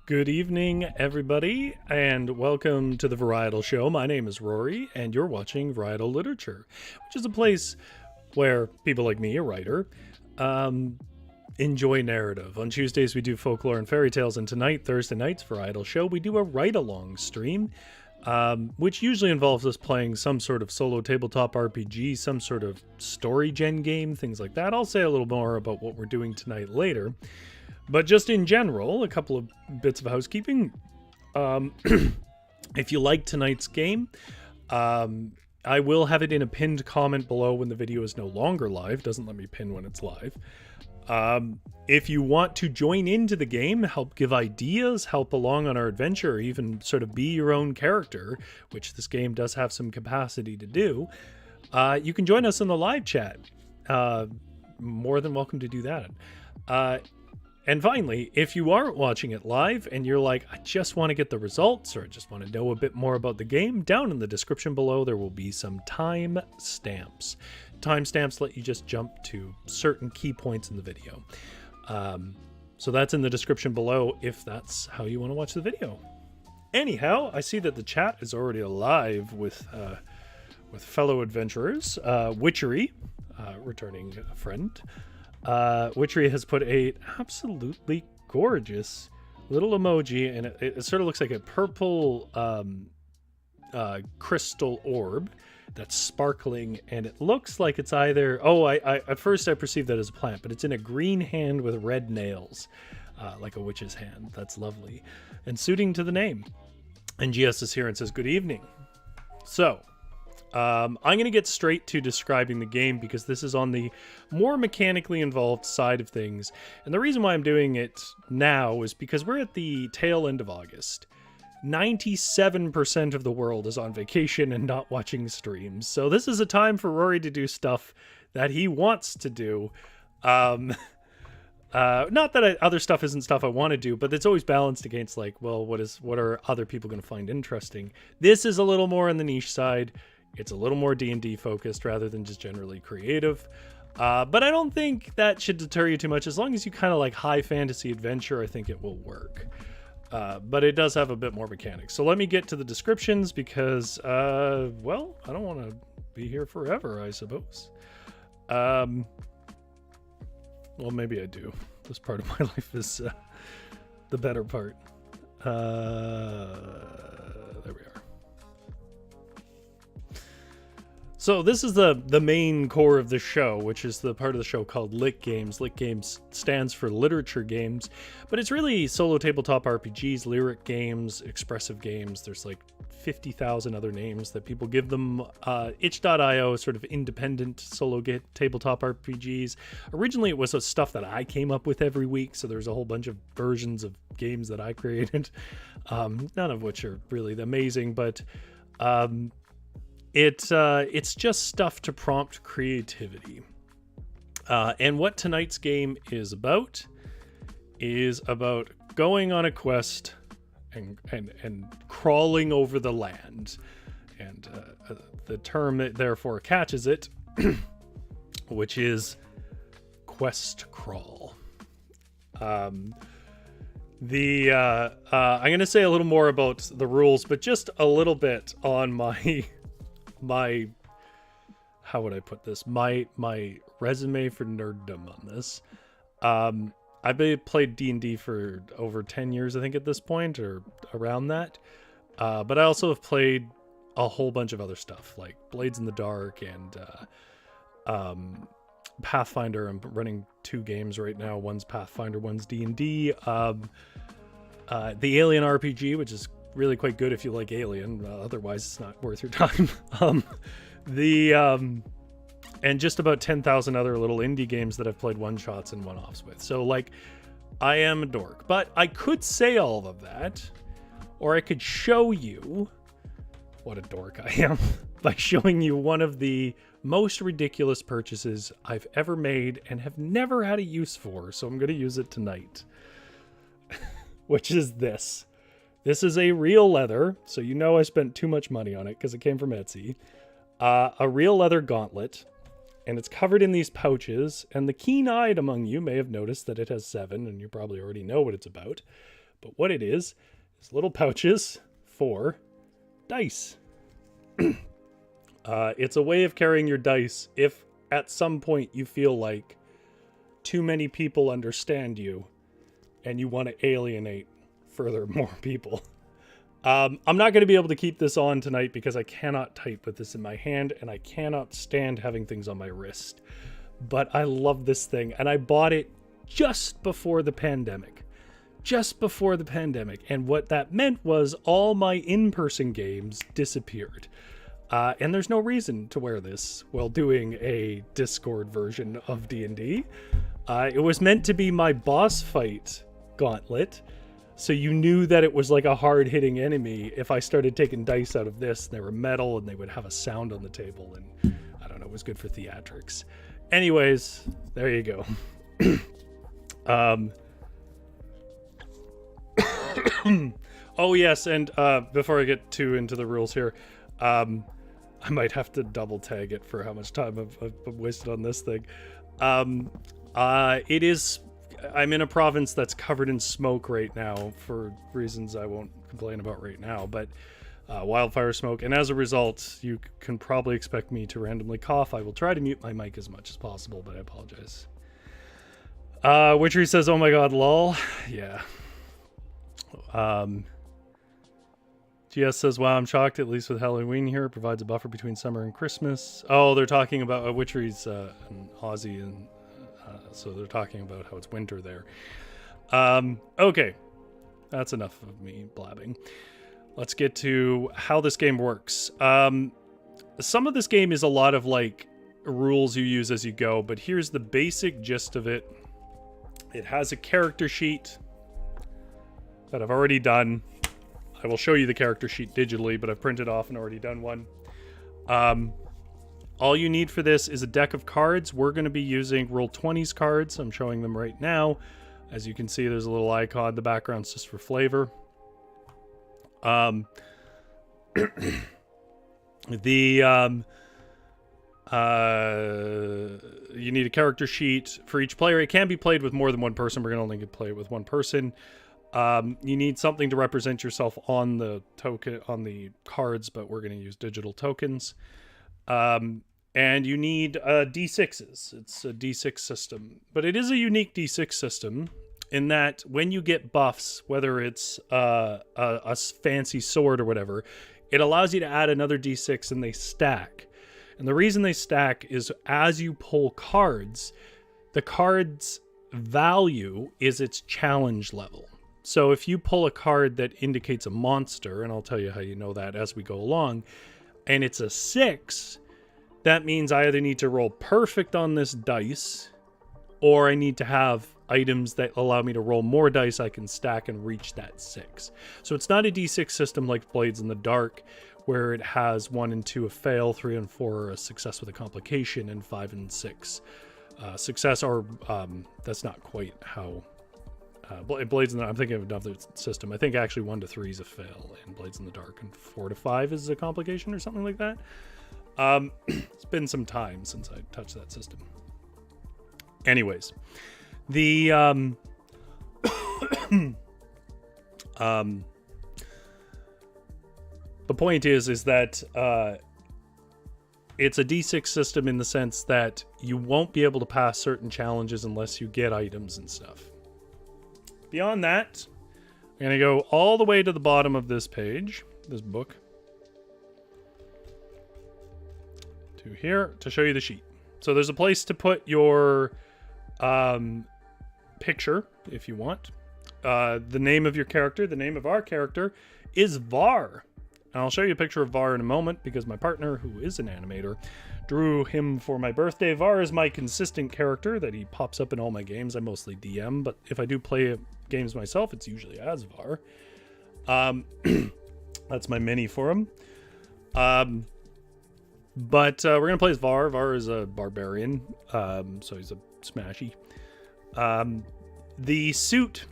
Good evening, everybody, and welcome to the Varietal Show. My name is Rory, and you're watching Varietal Literature, which is a place where people like me, a writer, enjoy narrative. On Tuesdays, we do folklore and fairy tales, and tonight, Thursday nights, Varietal Show, we do a write-along stream, which usually involves us playing some sort of solo tabletop RPG, some sort of story gen game, things like that. I'll say a little more about what we're doing tonight later. But just in general, a couple of bits of housekeeping. If you like tonight's game, I will have it in a pinned comment below when the video is no longer live. Doesn't let me pin when it's live. If you want to join into the game, help give ideas, help along on our adventure, or even sort of be your own character, which this game does have some capacity to do, you can join us in the live chat. More than welcome to do that. And finally, if you aren't watching it live and you're like, I just want to get the results or I just want to know a bit more about the game, down in the description below, there will be some time stamps. Timestamps let you just jump to certain key points in the video. So that's in the description below if that's how you want to watch the video. Anyhow, I see that the chat is already alive with fellow adventurers. Witchery, returning friend. Witchery has put a absolutely gorgeous little emoji, and it sort of looks like a purple crystal orb that's sparkling, and it looks like it's either at first I perceived that as a plant, but it's in a green hand with red nails, like a witch's hand. That's lovely and suiting to the name. And GS is here and says good evening. So I'm going to get straight to describing the game because this is on the more mechanically involved side of things. And the reason why I'm doing it now is because we're at the tail end of August. 97% of the world is on vacation and not watching streams. So this is a time for Rory to do stuff that he wants to do. Not that other stuff isn't stuff I want to do, but it's always balanced against like, well, what are other people going to find interesting? This is a little more on the niche side. It's a little more D&D focused rather than just generally creative. But I don't think that should deter you too much. As long as you kind of like high fantasy adventure, I think it will work. But it does have a bit more mechanics. So let me get to the descriptions because, well, I don't want to be here forever, I suppose. Well, maybe I do. This part of my life is the better part. There we are. So this is the main core of the show, which is the part of the show called Lit Games. Lit Games stands for literature games, but it's really solo tabletop RPGs, lyric games, expressive games. There's like 50,000 other names that people give them. Itch.io, sort of independent solo tabletop RPGs. Originally, it was stuff that I came up with every week, so there's a whole bunch of versions of games that I created, none of which are really amazing, but it's just stuff to prompt creativity. And what tonight's game is about going on a quest and crawling over the land. And the term that therefore catches it, which is QuestCrawl. I'm going to say a little more about the rules, but just a little bit on my how would I put this? My resume for nerddom on this. I've played D&D for over 10 years, I think, at this point, or around that. But I also have played a whole bunch of other stuff, like Blades in the Dark and Pathfinder. I'm running 2 games right now. One's Pathfinder, one's D&D. The Alien RPG, which is really quite good if you like Alien, otherwise it's not worth your time. And just about 10,000 other little indie games that I've played one-shots and one-offs with. So like, I am a dork, but I could say all of that, or I could show you what a dork I am by showing you one of the most ridiculous purchases I've ever made and have never had a use for, so I'm going to use it tonight. Which is this. This is a real leather, so you know I spent too much money on it because it came from Etsy. A real leather gauntlet, and it's covered in these pouches, and the keen-eyed among you may have noticed that it has 7, and you probably already know what it's about. But what it is little pouches for dice. It's a way of carrying your dice if at some point you feel like too many people understand you and you want to alienate further more people. I'm not going to be able to keep this on tonight because I cannot type with this in my hand and I cannot stand having things on my wrist. But I love this thing and I bought it just before the pandemic. And what that meant was all my in-person games disappeared. And there's no reason to wear this while doing a Discord version of D&D. It was meant to be my boss fight gauntlet. So you knew that it was like a hard-hitting enemy if I started taking dice out of this. And they were metal and they would have a sound on the table. And I don't know, it was good for theatrics. Anyways, there you go. Oh, yes, and before I get too into the rules here, I might have to double tag it for how much time I've wasted on this thing. I'm in a province that's covered in smoke right now for reasons I won't complain about right now, but wildfire smoke, and as a result, you can probably expect me to randomly cough. I will try to mute my mic as much as possible, but I apologize. Witchery says, oh my god, lol. Yeah. GS says, wow, I'm shocked, at least with Halloween here. It provides a buffer between summer and Christmas. Oh, they're talking about Witchery's an Aussie, and so they're talking about how it's winter there. Okay, that's enough of me blabbing. Let's get to how this game works. Some of this game is a lot of like rules you use as you go, but here's the basic gist of it. It has a character sheet that I've already done. I will show you the character sheet digitally, but I've printed off and already done one. All you need for this is a deck of cards. We're going to be using Roll20's cards. I'm showing them right now. As you can see, there's a little icon. The background's just for flavor. You need a character sheet for each player. It can be played with more than one person. We're going to only play it with one person. You need something to represent yourself on the token, on the cards, but we're going to use digital tokens. And you need D6s. It's a D6 system, but it is a unique D6 system in that when you get buffs, whether it's a fancy sword or whatever, it allows you to add another D6 and they stack. And the reason they stack is as you pull cards, the card's value is its challenge level. So if you pull a card that indicates a monster, and I'll tell you how you know that as we go along, and it's a 6, that means I either need to roll perfect on this dice, or I need to have items that allow me to roll more dice I can stack and reach that 6. So it's not a D6 system like Blades in the Dark, where it has 1 and 2 a fail, 3 and 4 are a success with a complication, and 5 and 6 success, or that's not quite how... Blades in the... I'm thinking of another system. I think actually 1 to 3 is a fail in Blades in the Dark, and 4 to 5 is a complication or something like that. It's been some time since I touched that system. Anyways, the point is that it's a D6 system in the sense that you won't be able to pass certain challenges unless you get items and stuff. Beyond that, I'm going to go all the way to the bottom of this page, this book, to here to show you the sheet. So there's a place to put your picture if you want. The name of your character, the name of our character is Var. And I'll show you a picture of Var in a moment because my partner, who is an animator, drew him for my birthday. Var is my consistent character that he pops up in all my games. I mostly DM, but if I do play games myself, it's usually as Var. That's my mini for him. But we're going to play as Var. Var is a barbarian, so he's a smashy. The suit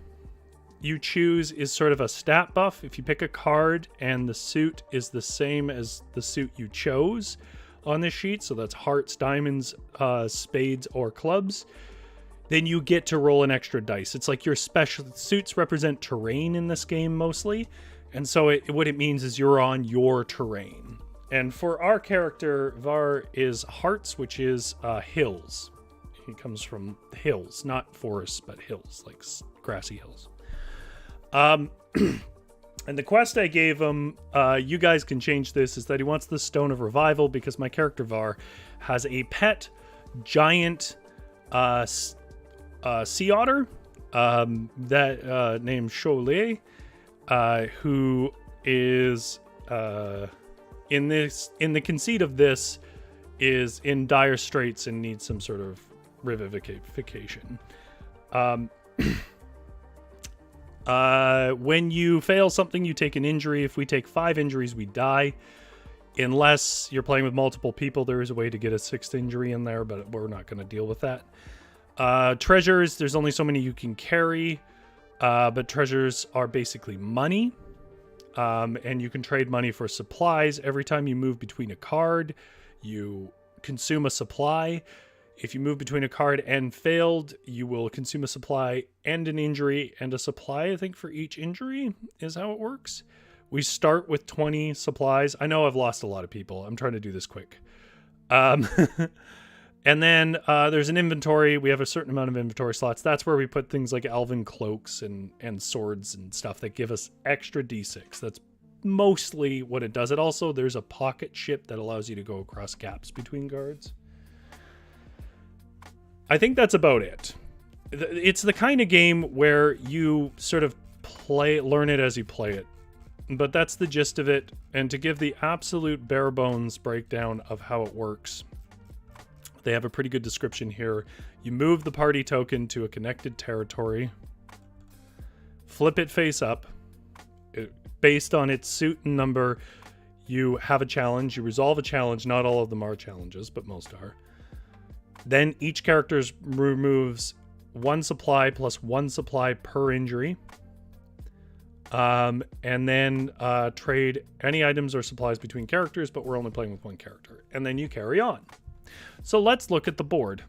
you choose is sort of a stat buff. If you pick a card and the suit is the same as the suit you chose on this sheet, so that's hearts, diamonds, spades, or clubs, then you get to roll an extra dice. It's like your special suits represent terrain in this game mostly. And so what it means is you're on your terrain. And for our character, Var is hearts, which is hills. He comes from hills, not forests, but hills, like grassy hills. And the quest I gave him, you guys can change this, is that he wants the Stone of Revival because my character Var has a pet giant sea otter that named Cholet, who is in the conceit of this is in dire straits and needs some sort of revivification. When you fail something, you take an injury. If we take 5 injuries, we die. Unless you're playing with multiple people, there is a way to get a 6th injury in there, but we're not going to deal with that. Treasures, there's only so many you can carry, but treasures are basically money. And you can trade money for supplies. Every time you move between a card, you consume a supply. If you move between a card and failed, you will consume a supply and an injury and a supply, I think, for each injury is how it works. We start with 20 supplies. I know I've lost a lot of people. I'm trying to do this quick. And then there's an inventory. We have a certain amount of inventory slots. That's where we put things like elven cloaks and swords and stuff that give us extra d6. That's mostly what it does. It also, there's a pocket ship that allows you to go across gaps between guards. I think that's about it. It's the kind of game where you sort of learn it as you play it. But that's the gist of it. And to give the absolute bare bones breakdown of how it works, they have a pretty good description here. You move the party token to a connected territory, flip it face up. Based on its suit and number, you have a challenge. You resolve a challenge. Not all of them are challenges, but most are. Then each character removes 1 supply plus 1 supply per injury. And then trade any items or supplies between characters, but we're only playing with 1 character. And then you carry on. So let's look at the board.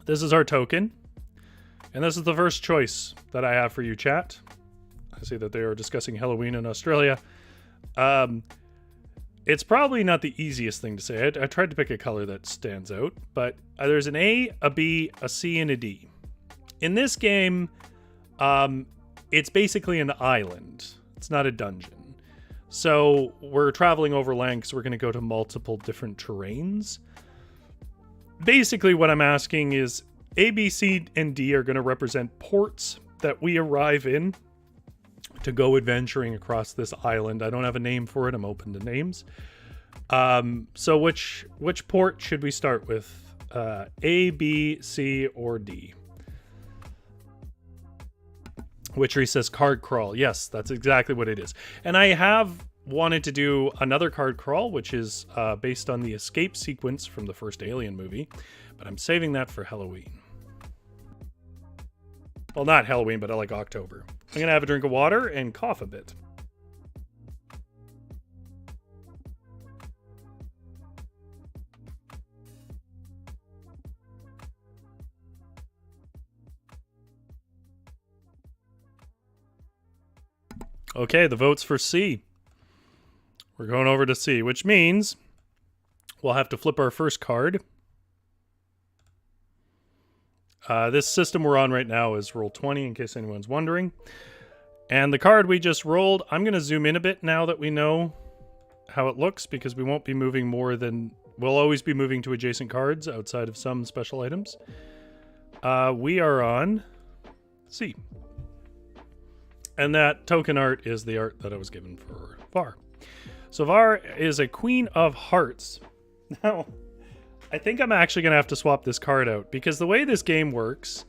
This is our token. And this is the first choice that I have for you, chat. I see that they are discussing Halloween in Australia. It's probably not the easiest thing to say. I tried to pick a color that stands out, but there's an A, a B, a C, and a D. In this game, it's basically an island. It's not a dungeon. So we're traveling over land because we're going to go to multiple different terrains. Basically, what I'm asking is A, B, C, and D are going to represent ports that we arrive in to go adventuring across this island. I don't have a name for it. I'm open to names. So which port should we start with? A, B, C, or D? Witchery says card crawl. Yes, that's exactly what it is. And I have wanted to do another card crawl, which is based on the escape sequence from the first Alien movie, but I'm saving that for Halloween. Well, not Halloween, but like October. I'm going to have a drink of water and cough a bit. Okay, the vote's for C. We're going over to C, which means we'll have to flip our first card. This system we're on right now is roll 20, in case anyone's wondering. And the card we just rolled, I'm going to zoom in a bit now that we know how it looks, because we won't be moving more than... We'll always be moving to adjacent cards outside of some special items. We are on C. And that token art is the art that I was given for Var. So Var is a Queen of Hearts. Now, I think I'm actually going to have to swap this card out, because the way this game works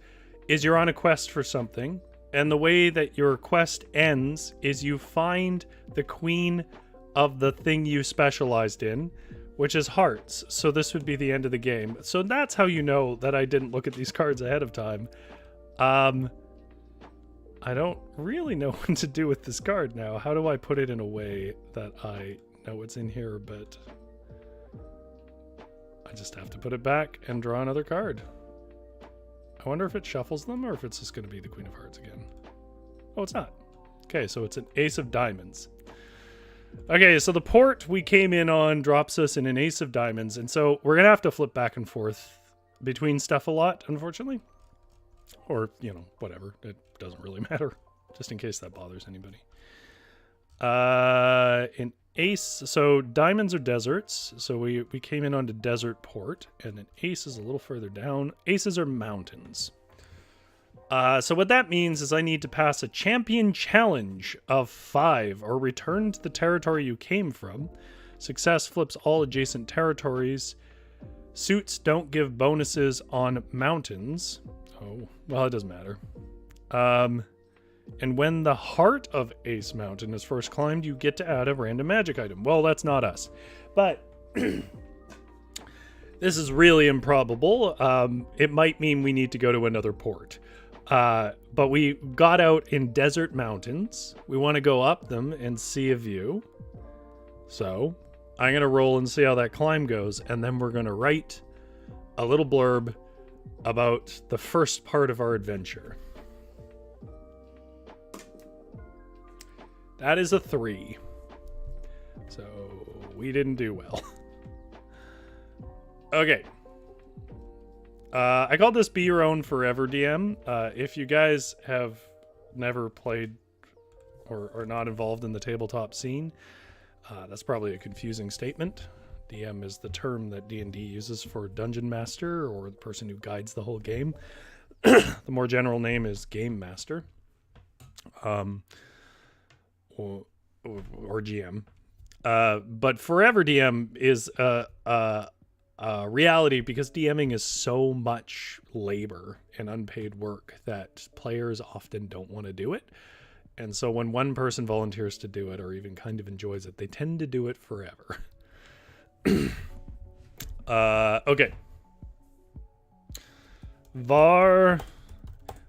is you're on a quest for something, and the way that your quest ends is you find the queen of the thing you specialized in, which is hearts. So this would be the end of the game. So that's how you know that I didn't look at these cards ahead of time. I don't really know what to do with this card now. How do I put it in a way that I know what's in here, but I just have to put it back and draw another card. I wonder if it shuffles them or if it's just going to be the Queen of Hearts again. Oh, it's not. Okay, so it's an Ace of Diamonds. Okay, so the port we came in on drops us in an Ace of Diamonds, and so we're going to have to flip back and forth between stuff a lot, unfortunately. Or, you know, whatever. It doesn't really matter, just in case that bothers anybody. An Ace, so diamonds are deserts, so we came in onto Desert Port, and an Ace is a little further down. Aces are mountains. So what that means is I need to pass a champion challenge of 5 or return to the territory you came from. Success flips all adjacent territories. Suits don't give bonuses on mountains. Oh, well, it doesn't matter. And when the heart of Ace Mountain is first climbed, you get to add a random magic item. Well, that's not us. But this is really improbable. It might mean we need to go to another port. But we got out in desert mountains. We want to go up them and see a view. So I'm going to roll and see how that climb goes. And then we're going to write a little blurb about the first part of our adventure. That is a 3. So we didn't do well. Okay. I called this Be Your Own Forever DM. If you guys have never played or are not involved in the tabletop scene, that's probably a confusing statement. DM is the term that D&D uses for Dungeon Master or the person who guides the whole game. The more general name is Game Master. Or GM. But Forever DM is a reality because DMing is so much labor and unpaid work that players often don't want to do it. And so when one person volunteers to do it or even kind of enjoys it, they tend to do it forever. Okay. Var.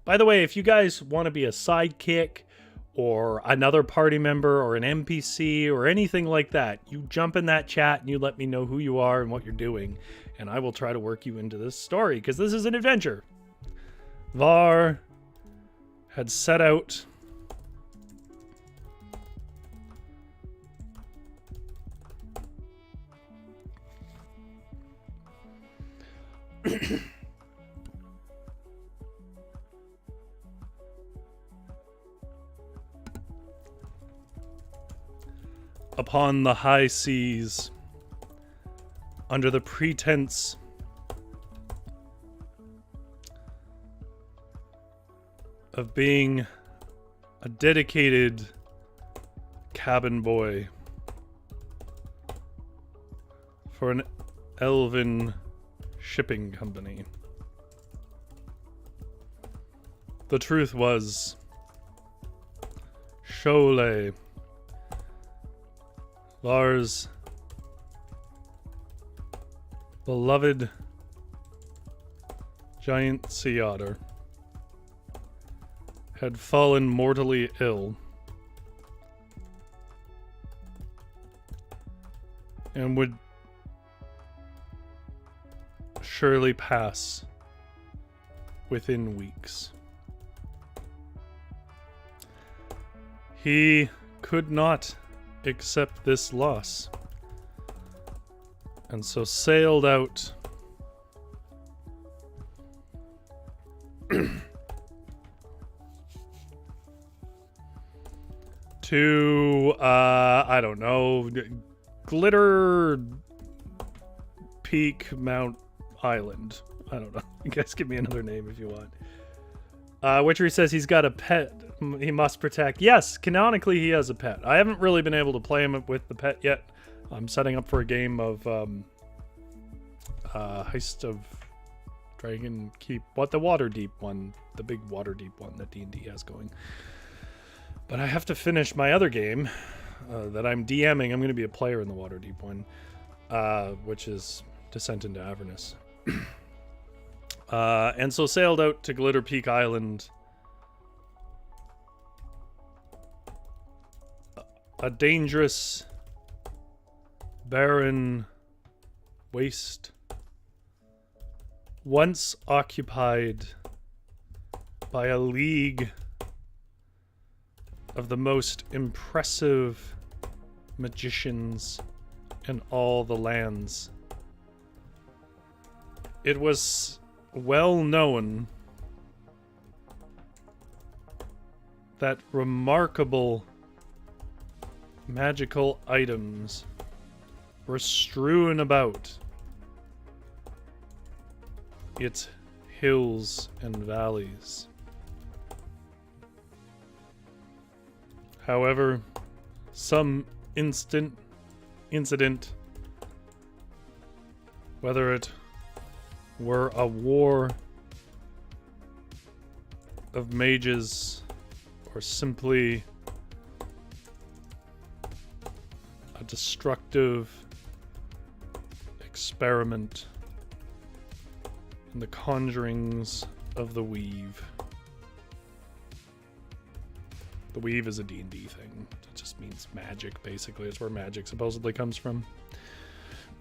By the way, if you guys want to be a sidekick or another party member or an NPC or anything like that, you jump in that chat and you let me know who you are and what you're doing, and I will try to work you into this story, because this is an adventure. Var had set out upon the high seas under the pretense of being a dedicated cabin boy for an elven shipping company. The truth was, Sholay, Lars' beloved giant sea otter, had fallen mortally ill and would surely pass within weeks. He could not accept this loss, and so sailed out to I don't know, Glitter Peak Mount Island. I don't know. You guys give me another name if you want. Witchery says he's got a pet he must protect. Yes, canonically he has a pet. I haven't really been able to play him with the pet yet. I'm setting up for a game of Heist of Dragon Keep. What, the Waterdeep one? The big Waterdeep one that D&D has going. But I have to finish my other game that I'm DMing. I'm going to be a player in the Waterdeep one, which is Descent into Avernus. And so sailed out to Glitter Peak Island. A dangerous, barren waste, once occupied by a league of the most impressive magicians in all the lands. It was well known that remarkable magical items were strewn about its hills and valleys. However, some incident, whether it were a war of mages or simply a destructive experiment in the conjurings of the weave. The weave is a D&D thing. It just means magic, basically. It's where magic supposedly comes from.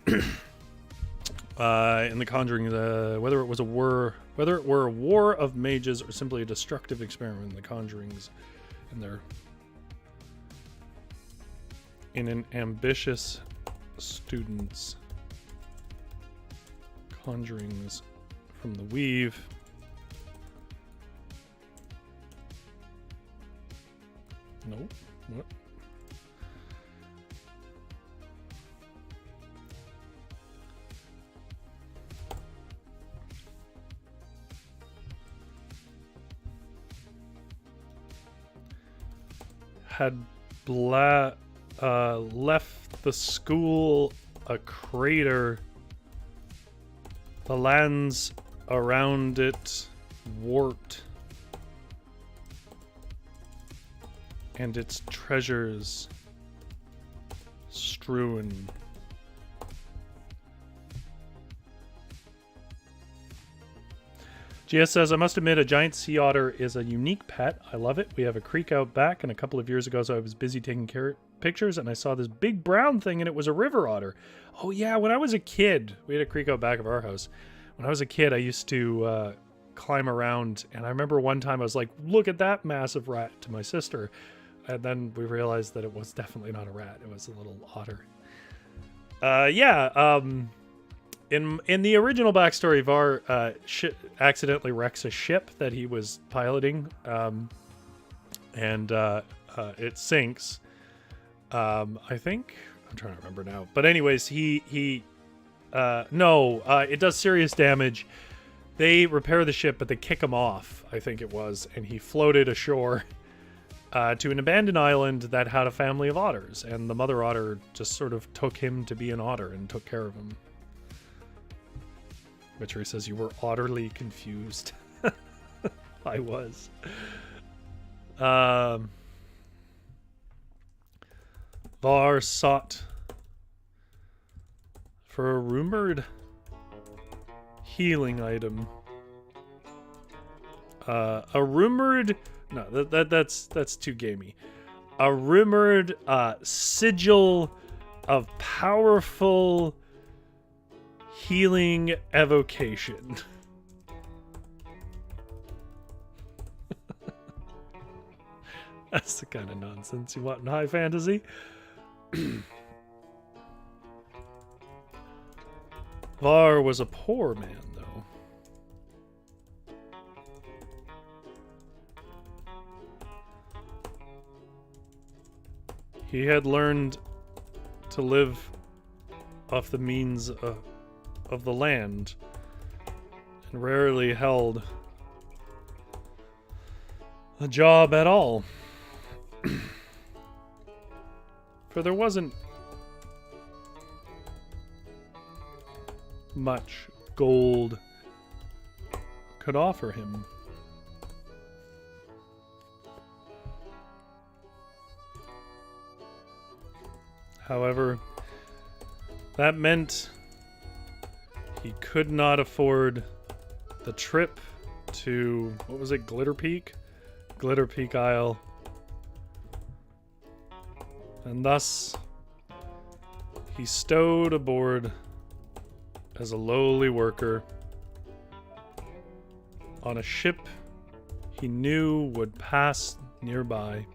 In the conjuring, whether it were a war of mages or simply a destructive experiment in the conjurings, and they're in an ambitious student's conjurings from the weave. Nope. What? Had left the school a crater, the lands around it warped, and its treasures strewn. GS says, I must admit a giant sea otter is a unique pet. I love it. We have a creek out back, and a couple of years ago so I was busy taking pictures and I saw this big brown thing and it was a river otter. Oh yeah, when I was a kid, we had a creek out back of our house. When I was a kid, I used to climb around, and I remember one time I was like, look at that massive rat to my sister. And then we realized that it was definitely not a rat. It was a little otter. In the original backstory, Var accidentally wrecks a ship that he was piloting, and it sinks. I think I'm trying to remember now, but anyways, it does serious damage. They repair the ship, but they kick him off, I think it was, and he floated ashore to an abandoned island that had a family of otters, and the mother otter just sort of took him to be an otter and took care of him. Witchery says, you were utterly confused. I was. Var sought for a rumored healing item. That's too gamey. A rumored sigil of powerful healing evocation. That's the kind of nonsense you want in high fantasy. Var was a poor man, though. He had learned to live off the means of the land, and rarely held a job at all. For there wasn't much gold could offer him. However, that meant he could not afford the trip to, what was it, Glitter Peak? Glitter Peak Isle. And thus, he stowed aboard as a lowly worker on a ship he knew would pass nearby.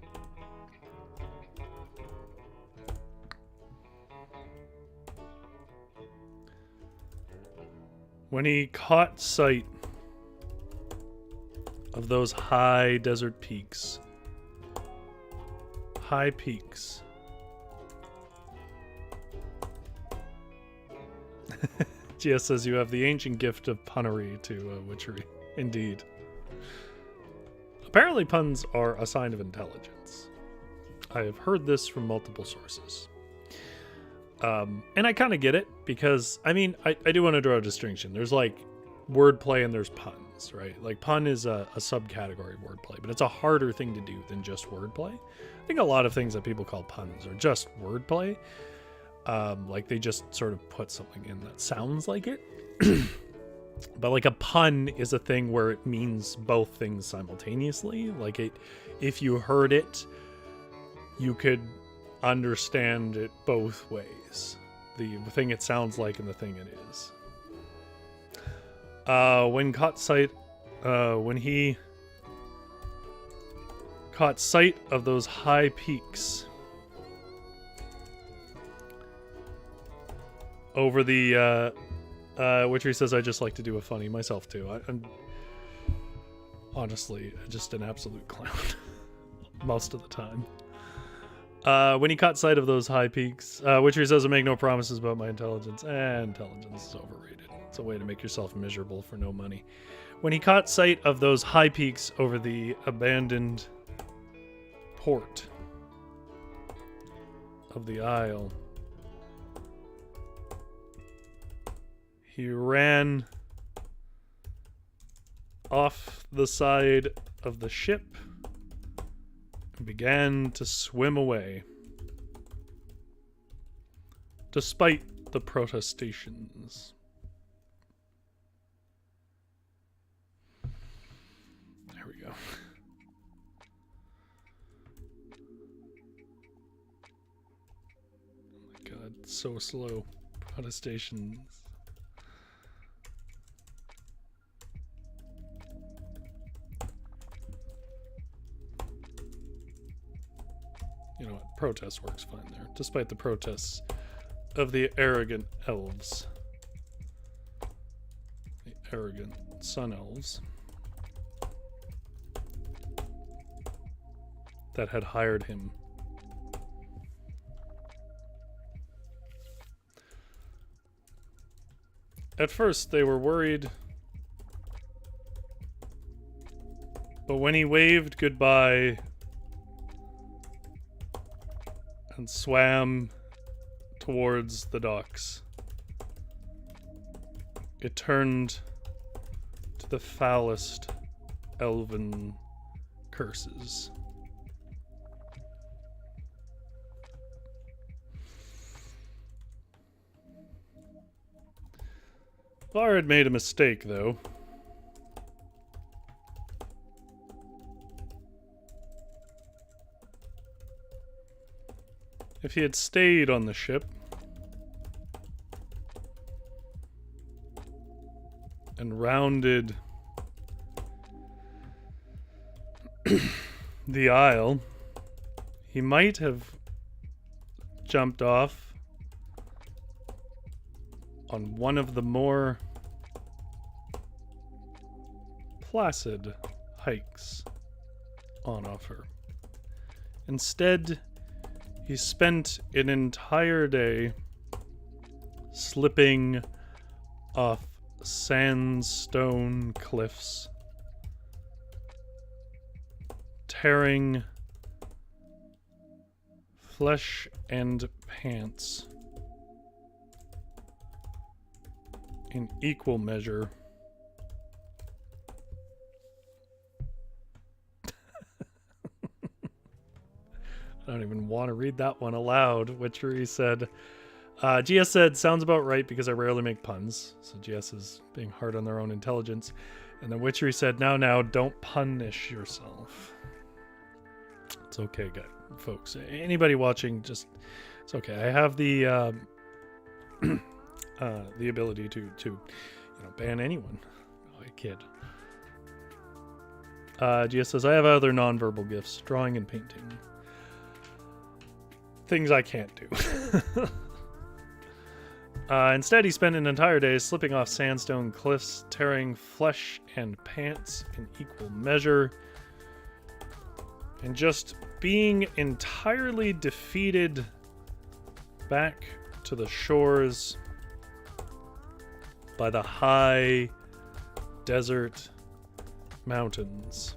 When he caught sight of those high desert peaks. High peaks. GS says you have the ancient gift of punnery to witchery. Indeed. Apparently puns are a sign of intelligence. I have heard this from multiple sources. And I kind of get it, because, I mean, I do want to draw a distinction. There's, like, wordplay and there's puns, right? Like, pun is a subcategory of wordplay, but it's a harder thing to do than just wordplay. I think a lot of things that people call puns are just wordplay. Like, they just sort of put something in that sounds like it. But, like, a pun is a thing where it means both things simultaneously. Like, if you heard it, you could understand it both ways. The thing it sounds like and the thing it is. When he caught sight of those high peaks over the Witchery says, I just like to do a funny myself too. I'm honestly just an absolute clown most of the time. When he caught sight of those high peaks, Witchery says, I make no promises about my intelligence. Intelligence is overrated. It's a way to make yourself miserable for no money. When he caught sight of those high peaks over the abandoned port of the Isle, he ran off the side of the ship and began to swim away, despite the protestations. There we go. Oh my god, so slow. Protestations. You know what? Protest works fine there, despite the protests of the arrogant elves. The arrogant sun elves that had hired him. At first, they were worried, but when he waved goodbye and swam towards the docks, it turned to the foulest elven curses. Var had made a mistake, though. If he had stayed on the ship and rounded the Isle, he might have jumped off on one of the more placid hikes on offer. Instead, he spent an entire day slipping off sandstone cliffs, tearing flesh and pants in equal measure. I don't even want to read that one aloud. Witchery said, GS said, sounds about right because I rarely make puns. So GS is being hard on their own intelligence. And then Witchery said, now, don't punish yourself. It's okay, guys, folks. Anybody watching, just, it's okay. I have the the ability to ban anyone. I kid. Gia says, I have other nonverbal gifts, drawing and painting. Things I can't do. Instead, he spent an entire day slipping off sandstone cliffs, tearing flesh and pants in equal measure, and just being entirely defeated back to the shores by the high desert mountains.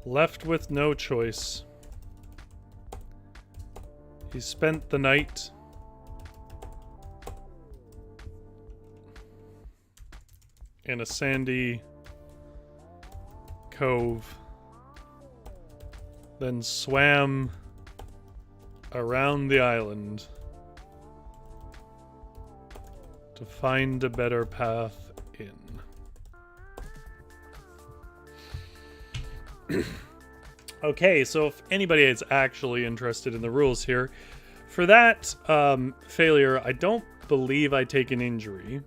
Left with no choice, he spent the night in a sandy cove, then swam around the island to find a better path in. Okay, so if anybody is actually interested in the rules here, for that failure, I don't believe I take an injury.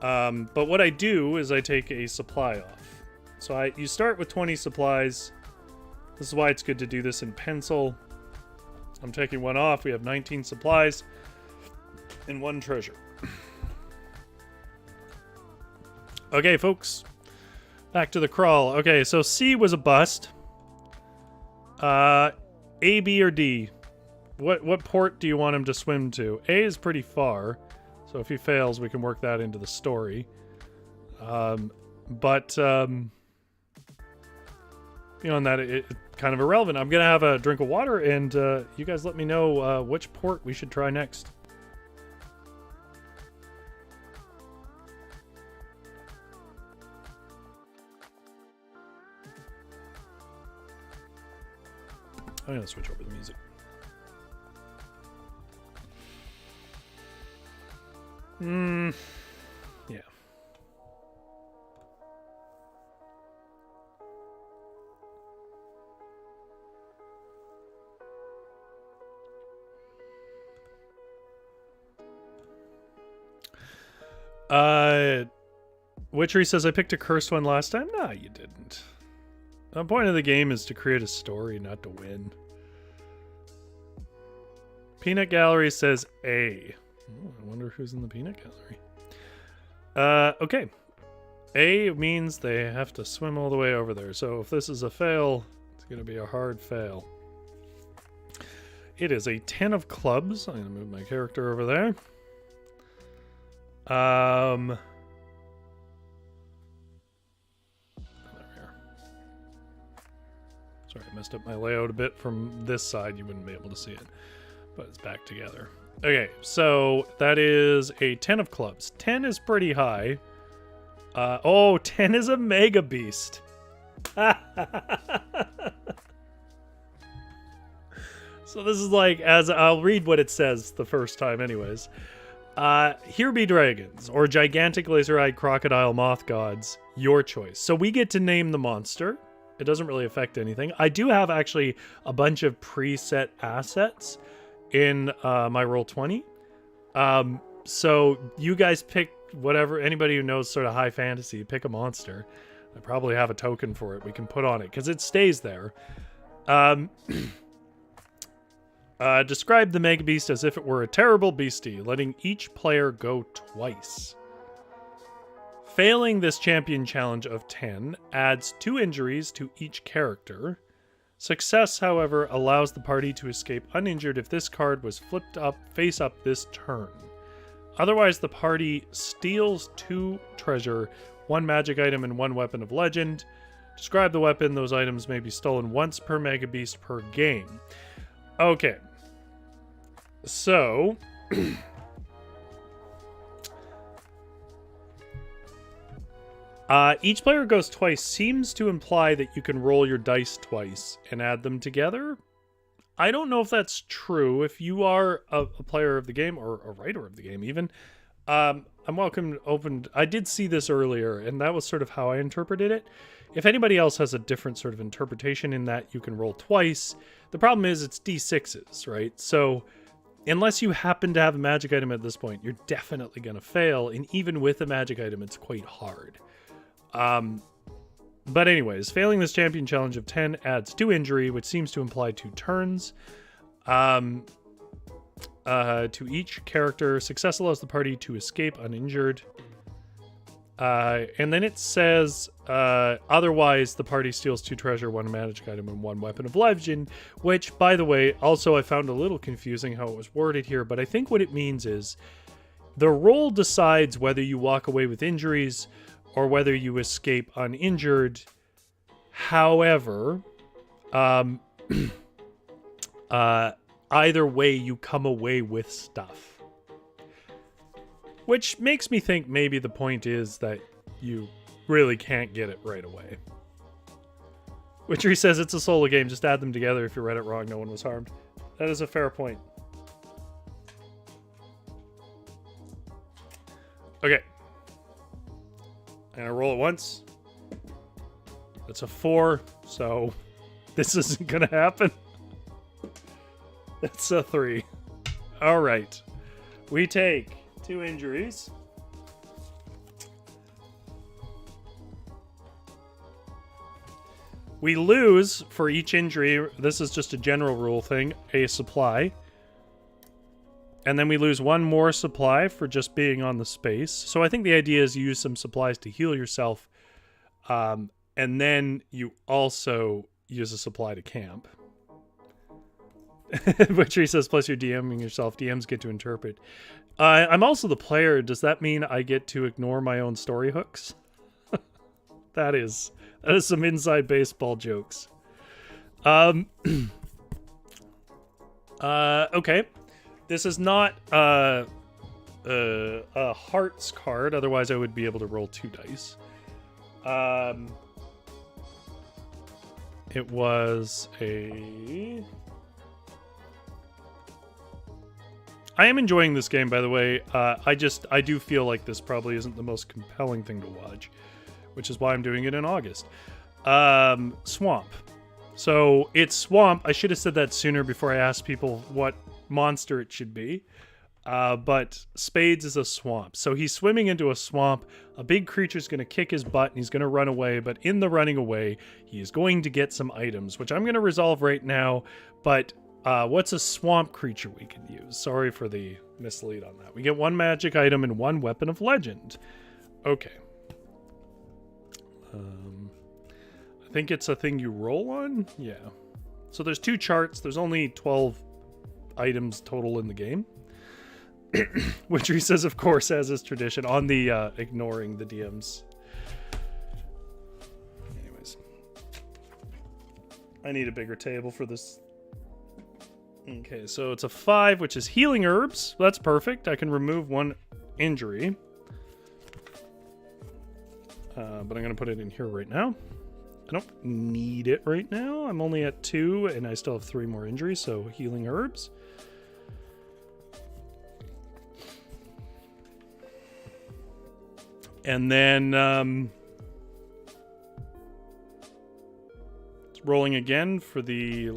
But what I do is I take a supply off. So you start with 20 supplies. This is why it's good to do this in pencil. I'm taking one off. We have 19 supplies and 1 treasure. Okay, folks. Back to the crawl. Okay, so C was a bust. A, B, or D? What port do you want him to swim to? A is pretty far, so if he fails, we can work that into the story. Beyond that, it's kind of irrelevant. I'm gonna have a drink of water, and you guys let me know which port we should try next. I'm gonna switch over the music. Yeah. Witchery says, I picked a cursed one last time. Nah, you didn't. The point of the game is to create a story, not to win. Peanut Gallery says A. Oh, I wonder who's in the Peanut Gallery. Okay. A means they have to swim all the way over there. So if this is a fail, it's going to be a hard fail. It is a 10 of clubs. I'm going to move my character over there. Sorry, I messed up my layout a bit. From this side, you wouldn't be able to see it. But it's back together. Okay, so that is a 10 of clubs. 10 is pretty high. 10 is a mega beast. So this is like, as I'll read what it says the first time anyways. Here be dragons, or gigantic laser-eyed crocodile moth gods. Your choice. So we get to name the monster. It doesn't really affect anything. I do have actually a bunch of preset assets in my Roll20. So you guys pick whatever, anybody who knows sort of high fantasy, pick a monster. I probably have a token for it we can put on it, because it stays there. Describe the Mega Beast as if it were a terrible beastie, letting each player go twice. Failing this champion challenge of 10 adds 2 injuries to each character. Success, however, allows the party to escape uninjured if this card was flipped up face up this turn. Otherwise, the party steals 2 treasure, 1 magic item, and 1 weapon of legend. Describe the weapon. Those items may be stolen once per Mega Beast per game. Okay. So... each player goes twice seems to imply that you can roll your dice twice and add them together. I don't know if that's true. If you are a player of the game, or a writer of the game even, I'm open. I did see this earlier, and that was sort of how I interpreted it. If anybody else has a different sort of interpretation in that you can roll twice, the problem is it's D6s, right? So unless you happen to have a magic item at this point, you're definitely going to fail. And even with a magic item, it's quite hard. But anyways, failing this champion challenge of 10 adds 2 injury, which seems to imply 2 turns. To each character, success allows the party to escape uninjured. And then it says, otherwise the party steals 2 treasure, 1 magic item, and 1 weapon of legend, which, by the way, also I found a little confusing how it was worded here, but I think what it means is the roll decides whether you walk away with injuries or whether you escape uninjured. However, either way, you come away with stuff. Which makes me think maybe the point is that you really can't get it right away. Witchery says it's a solo game, just add them together. If you read it wrong, no one was harmed. That is a fair point. Okay. And I roll it once. That's a 4, so this isn't gonna happen. That's a 3. All right. We take 2 injuries. We lose, for each injury, this is just a general rule thing, a supply. And then we lose 1 more supply for just being on the space. So I think the idea is you use some supplies to heal yourself. And then you also use a supply to camp. Witchery says, plus you're DMing yourself. DMs get to interpret. I'm also the player. Does that mean I get to ignore my own story hooks? That is some inside baseball jokes. Okay. This is not a hearts card. Otherwise, I would be able to roll 2 dice. It was a... I am enjoying this game, by the way. I do feel like this probably isn't the most compelling thing to watch, which is why I'm doing it in August. Swamp. So it's swamp. I should have said that sooner before I asked people what monster it should be. But Spades is a swamp. So he's swimming into a swamp. A big creature's going to kick his butt and he's going to run away. But in the running away, he is going to get some items, which I'm going to resolve right now. But what's a swamp creature we can use? Sorry for the mislead on that. We get 1 magic item and 1 weapon of legend. Okay. I think it's a thing you roll on? Yeah. So there's 2 charts. There's only 12 items total in the game. Which he says, of course, as is tradition, on the ignoring the DMs. Anyways. I need a bigger table for this. Okay, so it's a 5, which is healing herbs. That's perfect. I can remove 1 injury. But I'm going to put it in here right now. I don't need it right now. I'm only at 2, and I still have 3 more injuries, so healing herbs. And then it's rolling again for the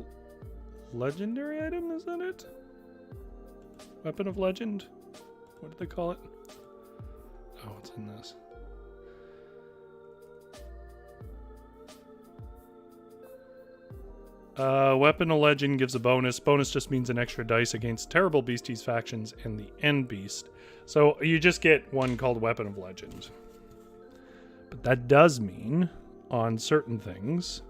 legendary item, is that it? Weapon of legend? What did they call it? Oh, it's in this. Weapon of legend gives a bonus. Bonus just means an extra dice against terrible beasties factions and the end beast. So you just get 1 called Weapon of Legend. But that does mean, on certain things,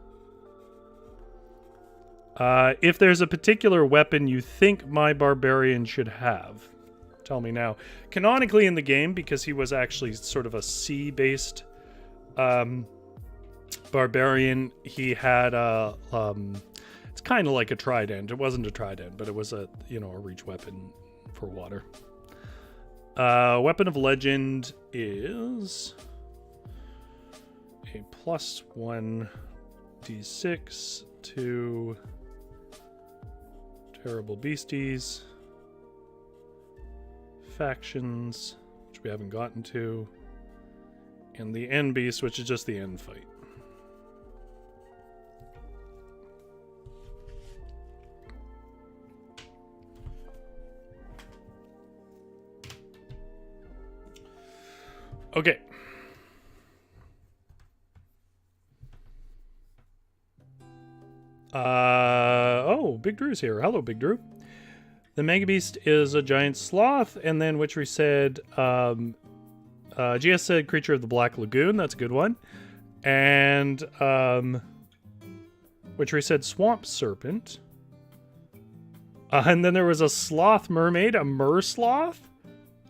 if there's a particular weapon you think my barbarian should have, tell me now. Canonically in the game, because he was actually sort of a sea-based barbarian, he had a... it's kind of like a trident. It wasn't a trident, but it was a reach weapon for water. Weapon of Legend is a +1 d6 to terrible beasties, factions, which we haven't gotten to, and the end beast, which is just the end fight. Okay. Oh, Big Drew's here. Hello, Big Drew. The Mega Beast is a giant sloth, and then Witchery said, GS said Creature of the Black Lagoon. That's a good one. And Witchery said Swamp Serpent. And then there was a sloth mermaid, a Mersloth.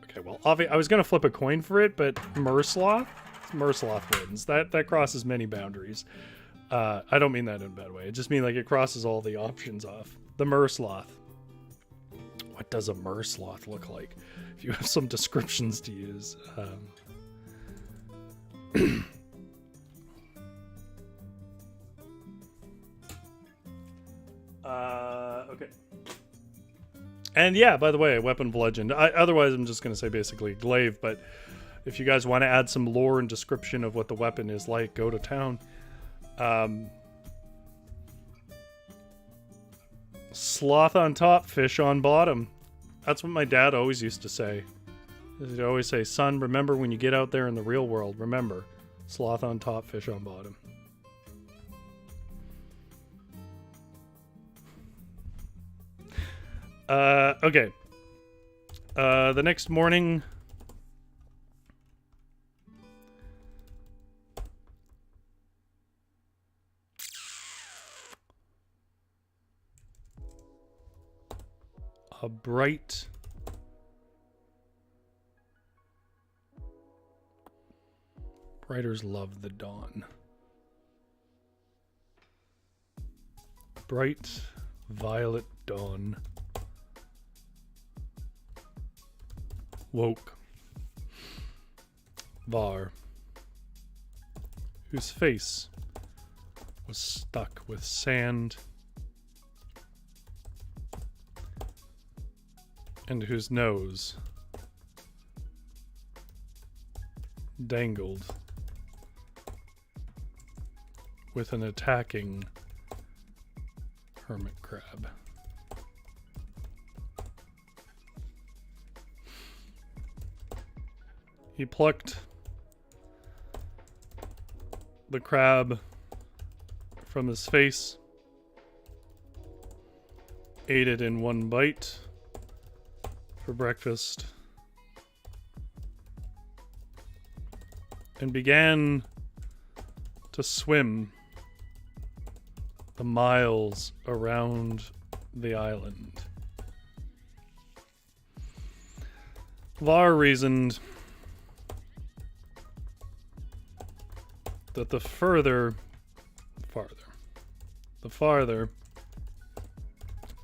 Okay, well, I was going to flip a coin for it, but Mersloth wins. That crosses many boundaries. I don't mean that in a bad way. It just means like it crosses all the options off. The Mersloth. What does a Mersloth look like? If you have some descriptions to use. Okay. And yeah, by the way, Weapon of Legend. Otherwise, I'm just going to say basically glaive, but if you guys want to add some lore and description of what the weapon is like, go to town. Sloth on top, fish on bottom. That's what my dad always used to say. He'd always say, son, remember when you get out there in the real world, remember, sloth on top, fish on bottom. Okay. The next morning, a bright writers love the dawn. Bright violet dawn woke Var, whose face was stuck with sand and whose nose dangled with an attacking hermit crab. He plucked the crab from his face, ate it in one bite for breakfast, and began to swim the miles around the island. Var reasoned that the farther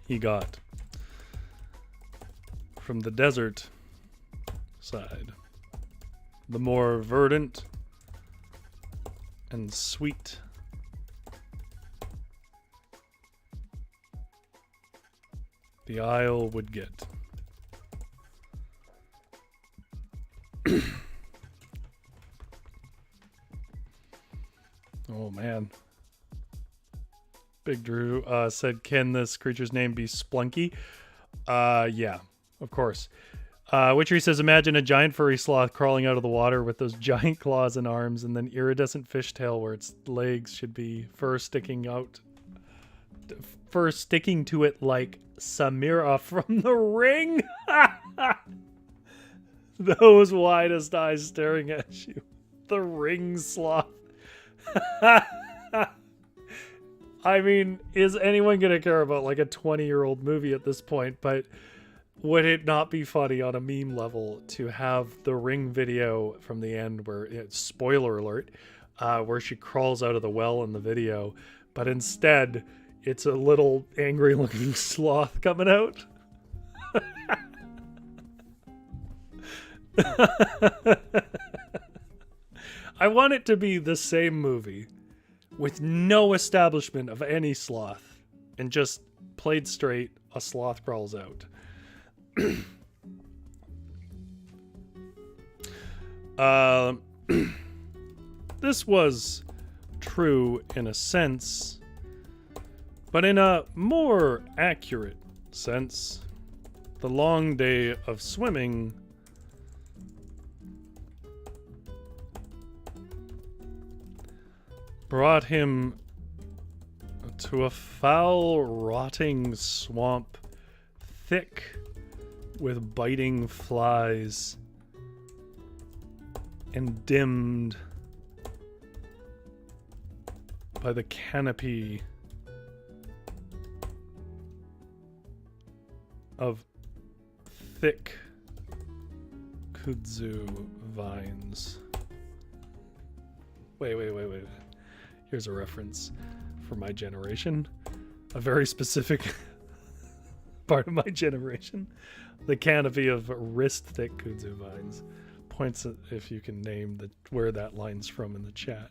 he got from the desert side, the more verdant and sweet the isle would get. Oh man. Big Drew said, can this creature's name be Splunky? Yeah, of course. Witchery says, imagine a giant furry sloth crawling out of the water with those giant claws and arms and then iridescent fishtail where its legs should be fur sticking to it like Samira from The Ring. Those widest eyes staring at you. The Ring sloth. I mean, is anyone going to care about like a 20-year-old movie at this point? But would it not be funny on a meme level to have the Ring video from the end where, spoiler alert, where she crawls out of the well in the video, but instead it's a little angry looking sloth coming out? I want it to be the same movie with no establishment of any sloth and just played straight, a sloth crawls out. This was true in a sense, but in a more accurate sense, the long day of swimming brought him to a foul, rotting swamp, thick with biting flies and dimmed by the canopy of thick kudzu vines. Wait. Here's a reference for my generation. A very specific part of my generation. The canopy of wrist-thick kudzu vines. Points at if you can name where that line's from in the chat.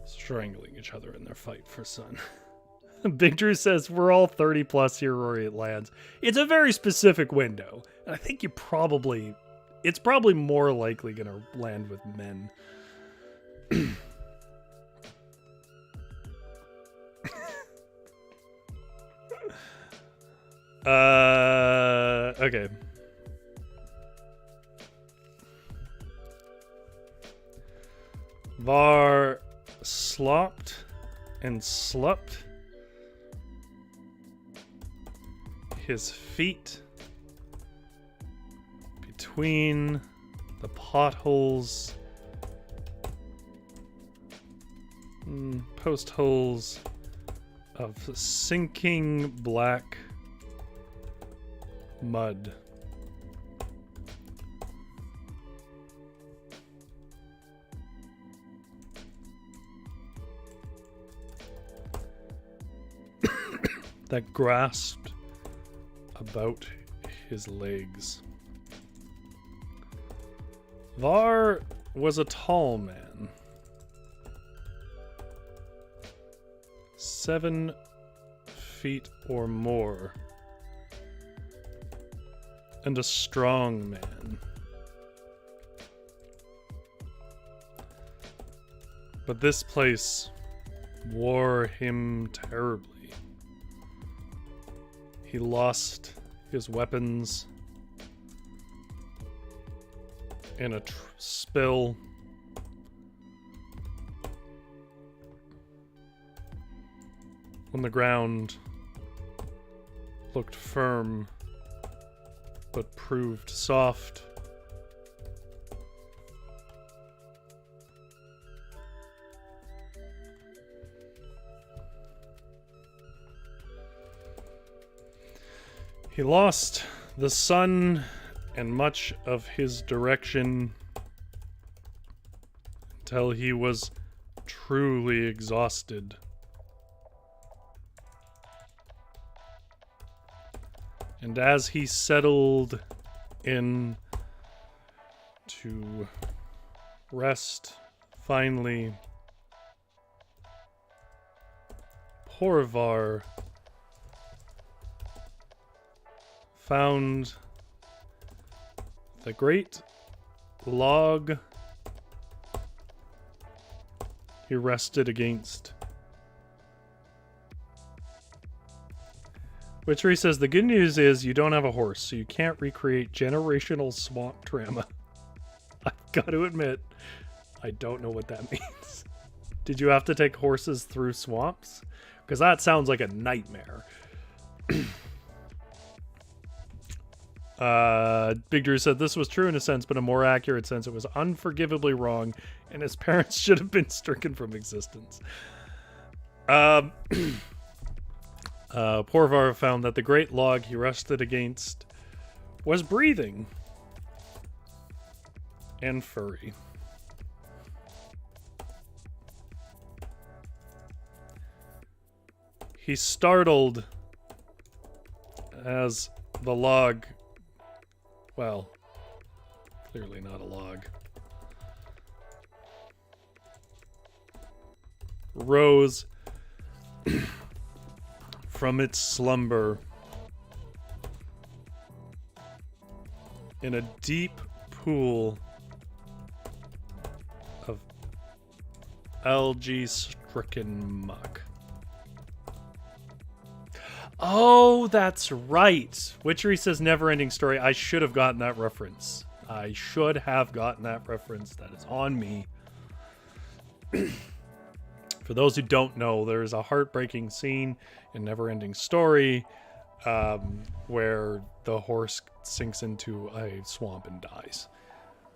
Strangling each other in their fight for sun. Big Drew says we're all 30 plus here where it lands. It's a very specific window. And I think it's probably more likely gonna land with men. Okay. Var slopped and slupped his feet between the potholes, post holes of sinking black mud. That grasped about his legs. Var was a tall man, 7 feet or more, and a strong man. But this place wore him terribly. He lost his weapons in a spill. When the ground looked firm but proved soft. He lost the sun and much of his direction until he was truly exhausted. And as he settled in to rest finally, poor Var found the great log he rested against. Witchery says, the good news is you don't have a horse, so you can't recreate generational swamp trauma. I've got to admit, I don't know what that means. Did you have to take horses through swamps? Because that sounds like a nightmare. Big Drew said this was true in a sense, but a more accurate sense. It was unforgivably wrong, and his parents should have been stricken from existence. Poor Var found that the great log he rested against was breathing and furry. He startled as the log, well, clearly not a log, rose from its slumber in a deep pool of algae-stricken muck. Oh, that's right. Witchery says never-ending story. I should have gotten that reference. I should have gotten that reference. That is on me. For those who don't know, there's a heartbreaking scene in Never-Ending Story where the horse sinks into a swamp and dies.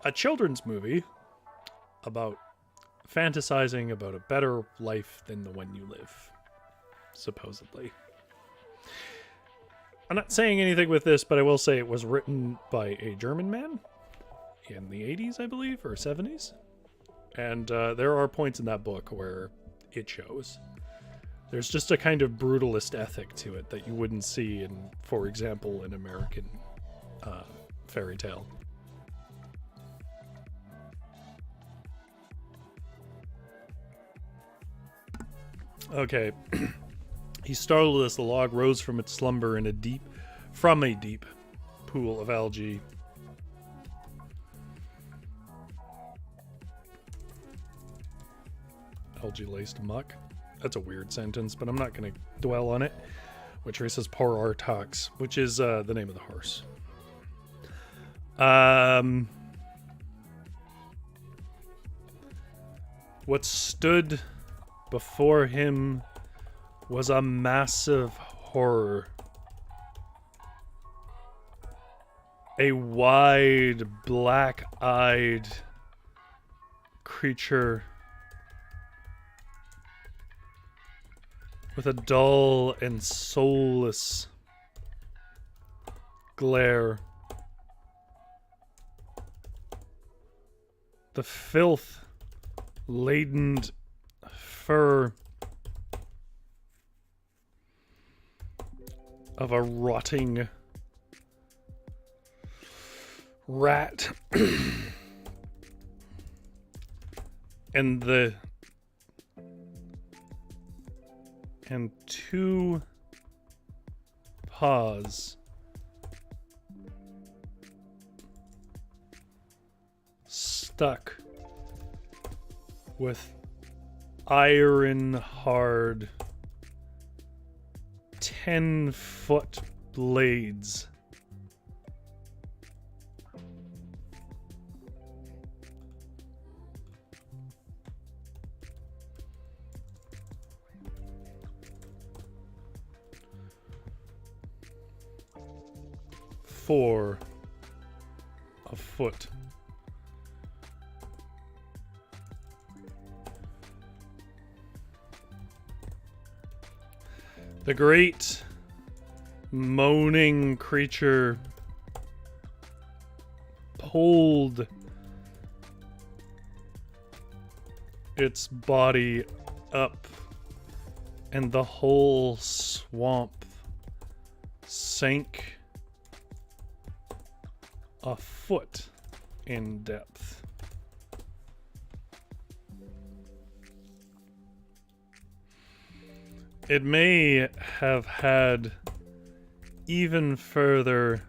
A children's movie about fantasizing about a better life than the one you live, supposedly. I'm not saying anything with this, but I will say it was written by a German man in the 80s, I believe, or 70s. And there are points in that book where it shows. There's just a kind of brutalist ethic to it that you wouldn't see in, for example, an American fairy tale. Okay. He startled as the log rose from its slumber in a deep pool of algae. Algae-laced muck. That's a weird sentence, but I'm not going to dwell on it. Which says poor Artox, which is the name of the horse. What stood before him was a massive horror. A wide, black-eyed creature with a dull and soulless glare. The filth-laden fur of a rotting rat and two paws stuck with iron hard 10-foot blades. Four a foot. The great moaning creature pulled its body up, and the whole swamp sank a foot in depth. It may have had even further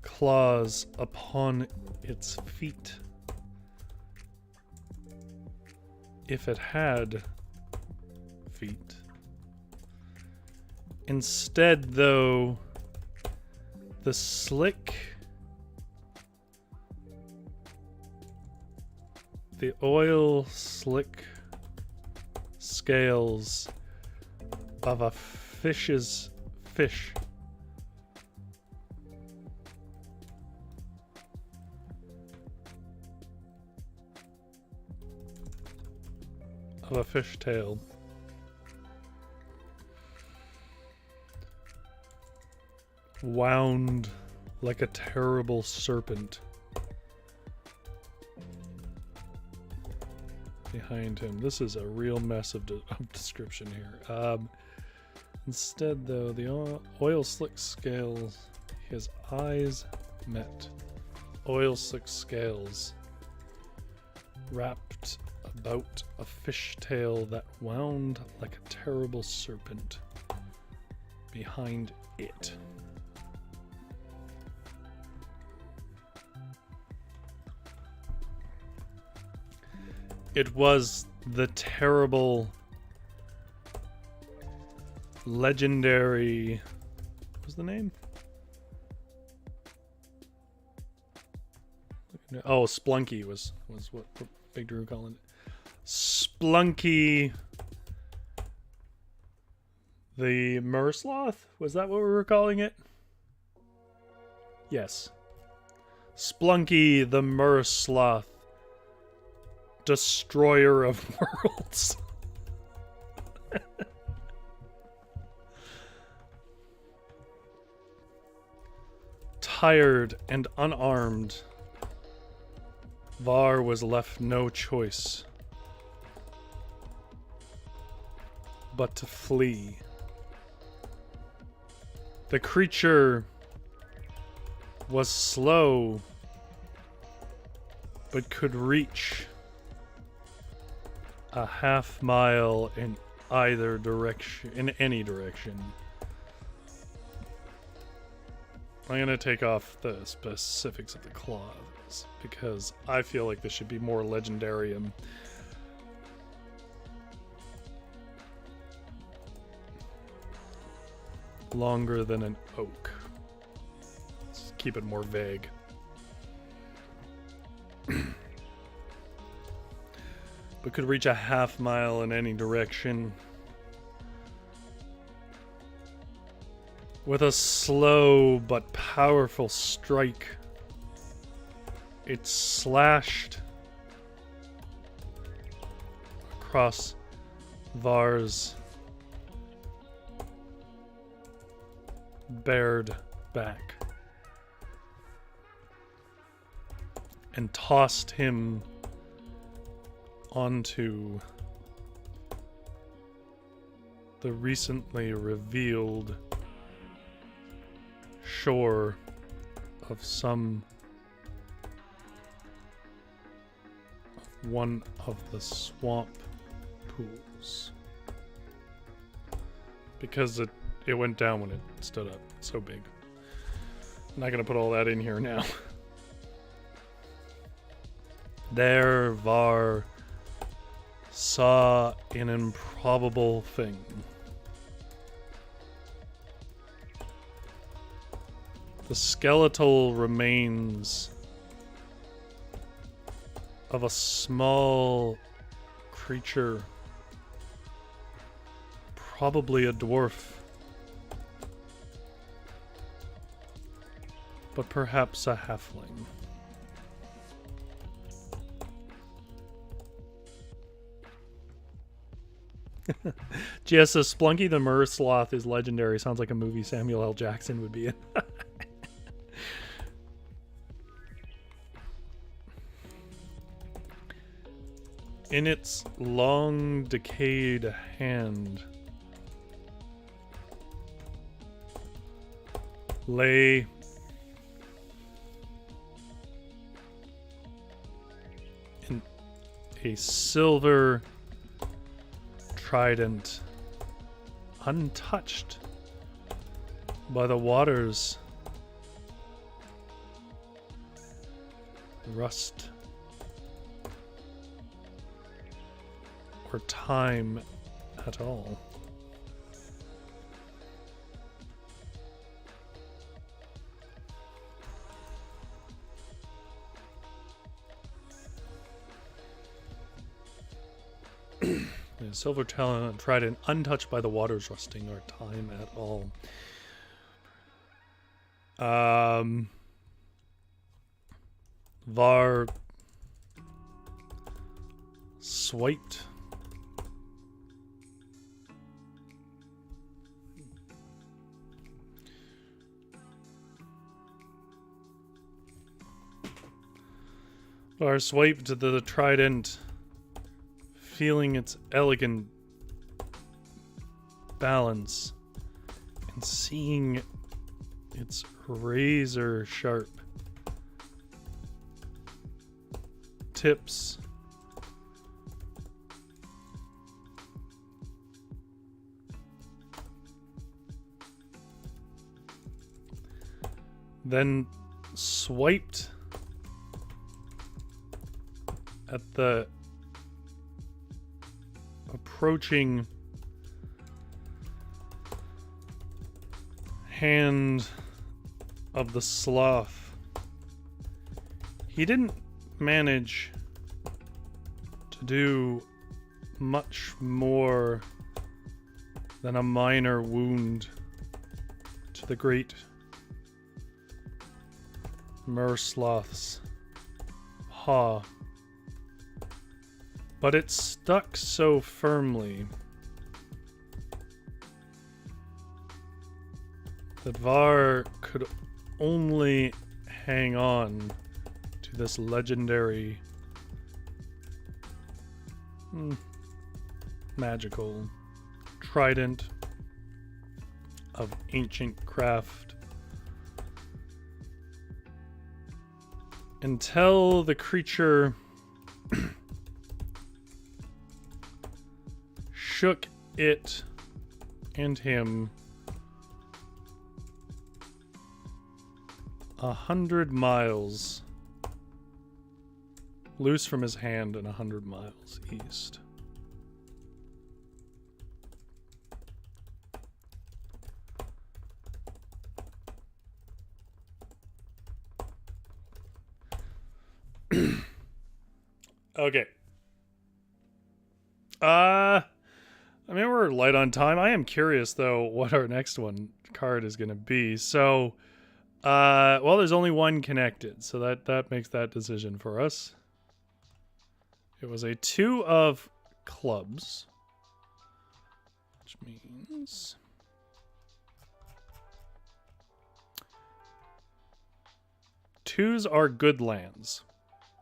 claws upon its feet if it had feet. Instead, though, the oil slick scales of a fish of a fishtail wound like a terrible serpent behind him. This is a real mess of description here. Instead, though, the oil slick scales, his eyes met. Oil slick scales wrapped about a fishtail that wound like a terrible serpent behind it. It was the terrible, legendary... What was the name? Oh, Splunky was what Big Drew calling it. Splunky... The Mersloth? Was that what we were calling it? Yes. Splunky the Mersloth. Destroyer of worlds. Tired and unarmed, Var was left no choice but to flee. The creature was slow, but could reach a half mile in either direction, in any direction. I'm going to take off the specifics of the claws because I feel like this should be more legendarium. Longer than an oak. Let's keep it more vague. But could reach a half mile in any direction. With a slow but powerful strike, it slashed across Var's bared back and tossed him onto the recently revealed shore of one of the swamp pools, because it went down when it stood up. It's so big. I'm not gonna put all that in here now. There, Var saw an improbable thing. The skeletal remains of a small creature, probably a dwarf, but perhaps a halfling. GS says Splunky the Mersloth is legendary. Sounds like a movie Samuel L. Jackson would be in. In its long, decayed hand lay a silver trident, untouched by the water's rust or time at all. Silver trident, untouched by the water's rusting or time at all. Var swiped the trident, feeling its elegant balance and seeing its razor sharp tips then swiped at the approaching hand of the sloth. He didn't manage to do much more than a minor wound to the great Mersloth's paw, but it stuck so firmly that Var could only hang on to this legendary magical trident of ancient craft until the creature shook it and him 100 miles loose from his hand and 100 miles east. Okay. I mean, we're light on time. I am curious, though, what our next card is going to be. So, well, there's only one connected, so that makes that decision for us. It was a 2 of clubs, which means twos are good lands.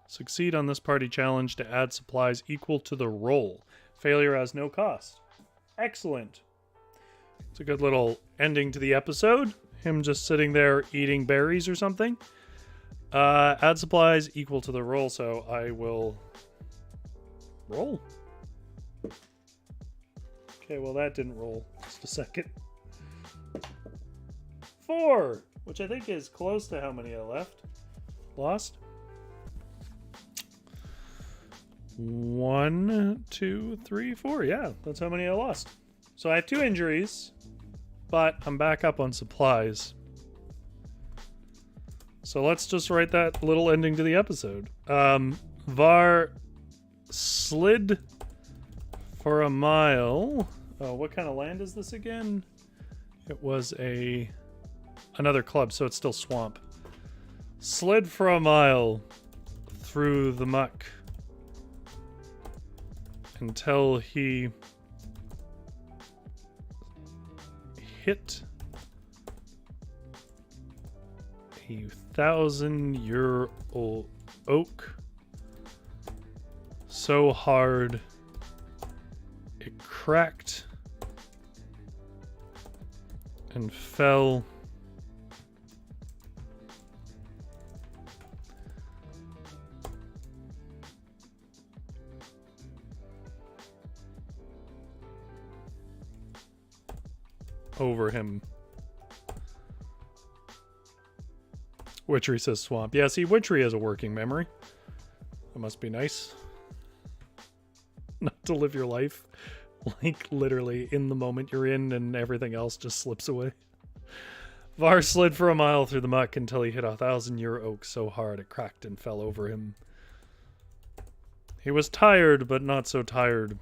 Succeed on this party challenge to add supplies equal to the roll. Failure has no cost. Excellent. It's a good little ending to the episode. Him just sitting there eating berries or something. Add supplies equal to the roll, so I will roll. Okay, well that didn't roll. Just a second. 4, which I think is close to how many I lost. 1, 2, 3, 4. Yeah, that's how many I lost. So I have 2 injuries, but I'm back up on supplies. So let's just write that little ending to the episode. Var slid for a mile. Oh, what kind of land is this again? It was another club, so it's still swamp. Slid for a mile through the muck until he hit a 1,000-year-old oak so hard it cracked and fell over him. Witchery says swamp. Yeah, see, Witchery has a working memory. That must be nice. Not to live your life like literally in the moment you're in and everything else just slips away. Var slid for a mile through the muck until he hit a 1,000-year oak so hard it cracked and fell over him. He was tired, but not so tired.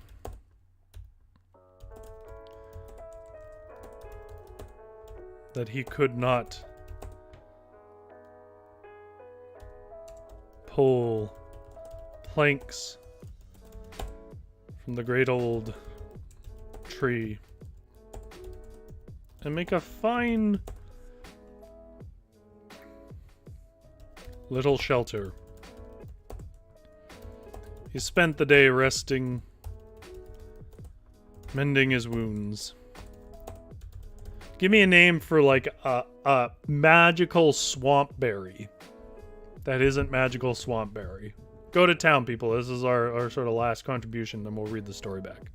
That he could not pull planks from the great old tree and make a fine little shelter. He spent the day resting, mending his wounds. Give me a name for like a magical swamp berry that isn't magical swamp berry. Go to town, people. This is our sort of last contribution, then we'll read the story back.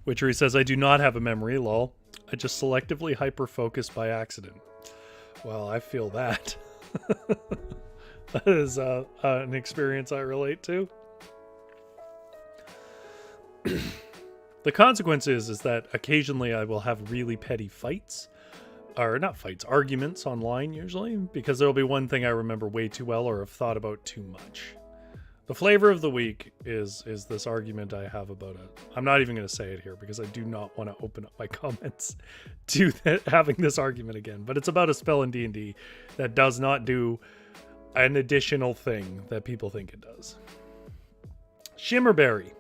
Witchery says, I do not have a memory, lol. I just selectively hyper-focus by accident. Well, I feel that. That is an experience I relate to. The consequence is that occasionally I will have really petty fights. Or not fights, arguments online usually. Because there will be one thing I remember way too well or have thought about too much. The flavor of the week is this argument I have about it. I'm not even going to say it here because I do not want to open up my comments to having this argument again. But it's about a spell in D&D that does not do an additional thing that people think it does. Shimmerberry.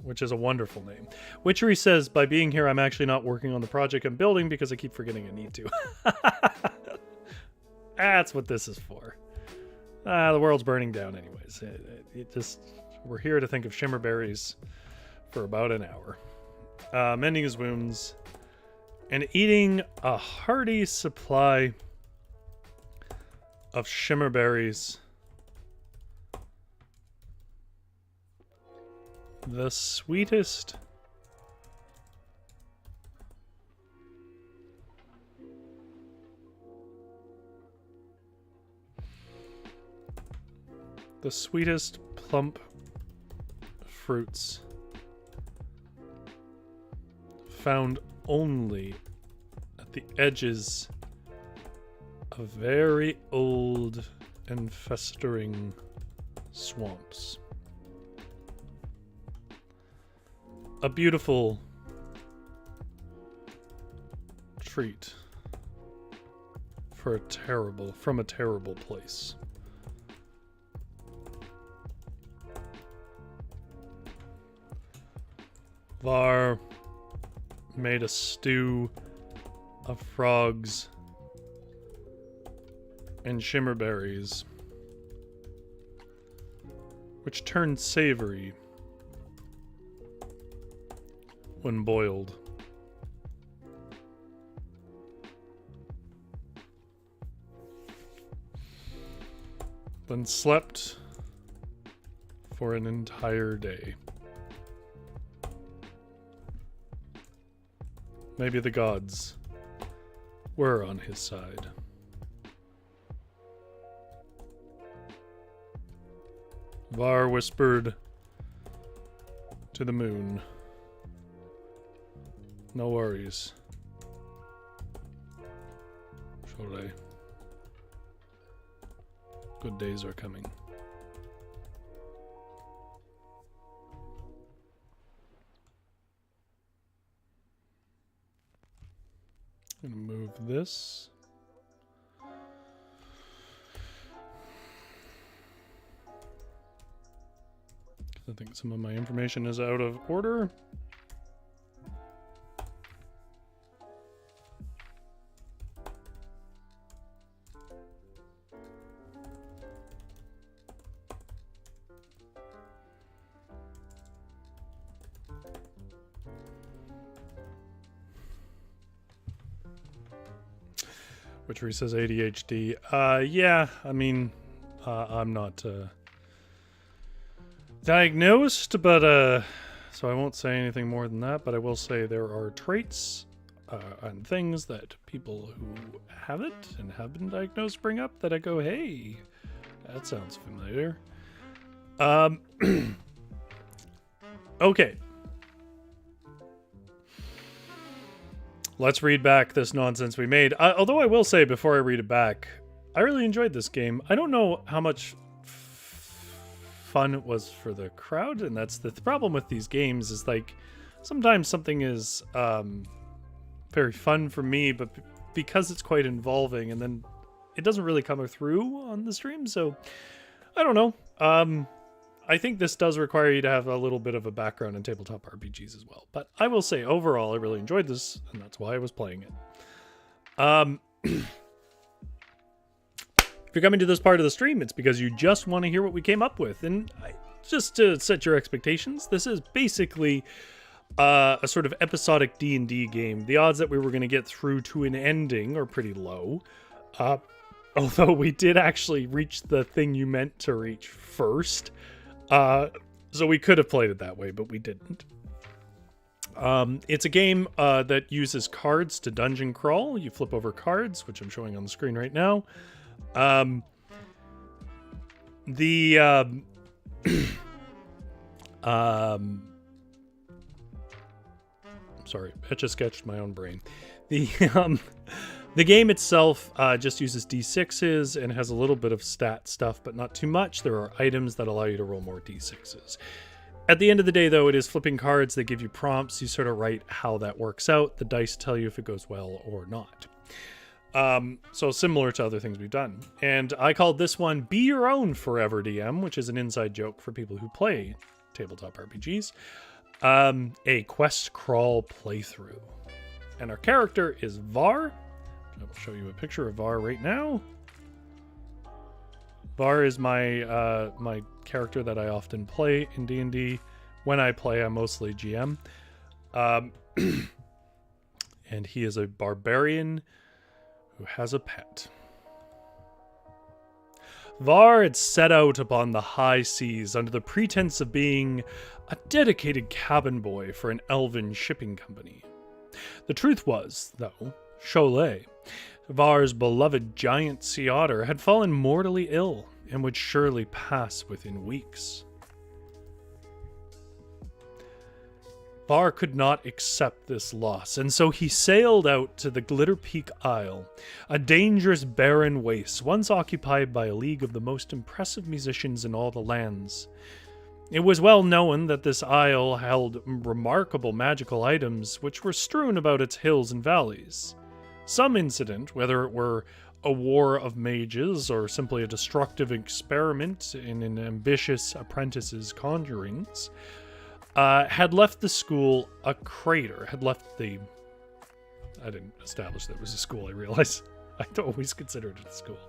Which is a wonderful name. Witchery says, by being here, I'm actually not working on the project I'm building because I keep forgetting I need to. That's what this is for. The world's burning down anyways. We're here to think of shimmerberries for about an hour. Mending his wounds and eating a hearty supply of shimmerberries. The sweetest plump fruits found only at the edges of very old and festering swamps. A beautiful treat from a terrible place. Var made a stew of frogs and shimmerberries, which turned savory when boiled. Then slept for an entire day. Maybe the gods were on his side. Var whispered to the moon, no worries, Shorei. Good days are coming. I'm gonna move this. I think some of my information is out of order. Witchery says ADHD. Yeah, I mean, I'm not diagnosed, but so I won't say anything more than that, but I will say there are traits and things that people who have it and have been diagnosed bring up that I go, hey, that sounds familiar. Okay. Let's read back this nonsense we made. Although I will say before I read it back, I really enjoyed this game. I don't know how much fun it was for the crowd, and that's the problem with these games is like sometimes something is very fun for me, but because it's quite involving, and then it doesn't really come through on the stream. So I don't know. I think this does require you to have a little bit of a background in tabletop RPGs as well. But I will say, overall, I really enjoyed this, and that's why I was playing it. If you're coming to this part of the stream, it's because you just want to hear what we came up with. And just to set your expectations, this is basically a sort of episodic D&D game. The odds that we were going to get through to an ending are pretty low. Although we did actually reach the thing you meant to reach first. So we could have played it that way, but we didn't. It's a game that uses cards to dungeon crawl. You flip over cards, which I'm showing on the screen right now. Sorry, Etch-a-Sketched my own brain. The game itself just uses D6s and has a little bit of stat stuff, but not too much. There are items that allow you to roll more D6s. At the end of the day, though, it is flipping cards. They give you prompts. You sort of write how that works out. The dice tell you if it goes well or not. So similar to other things we've done. And I called this one Be Your Own Forever DM, which is an inside joke for people who play tabletop RPGs. A QuestCrawl playthrough. And our character is Var. I will show you a picture of Var right now. Var is my my character that I often play in D&D. When I play, I'm mostly GM. And he is a barbarian who has a pet. Var had set out upon the high seas under the pretense of being a dedicated cabin boy for an elven shipping company. The truth was, though, Cholet, Var's beloved giant sea otter, had fallen mortally ill and would surely pass within weeks. Var could not accept this loss, and so he sailed out to the Glitter Peak Isle, a dangerous barren waste once occupied by a league of the most impressive musicians in all the lands. It was well known that this isle held remarkable magical items which were strewn about its hills and valleys. Some incident, whether it were a war of mages or simply a destructive experiment in an ambitious apprentice's conjurings, had left the school a crater. I didn't establish that it was a school, I realize. I'd always considered it a school.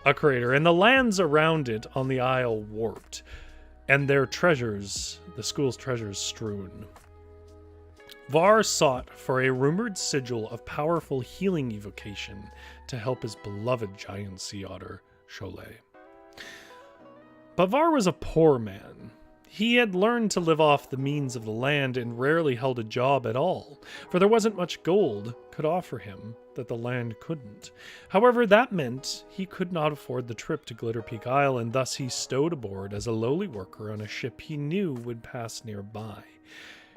A crater, and the lands around it on the isle warped, and their treasures, the school's treasures, strewn. Var sought for a rumored sigil of powerful healing evocation to help his beloved giant sea otter, Cholet. But Var was a poor man. He had learned to live off the means of the land and rarely held a job at all, for there wasn't much gold could offer him that the land couldn't. However, that meant he could not afford the trip to Glitter Peak Isle, and thus he stowed aboard as a lowly worker on a ship he knew would pass nearby.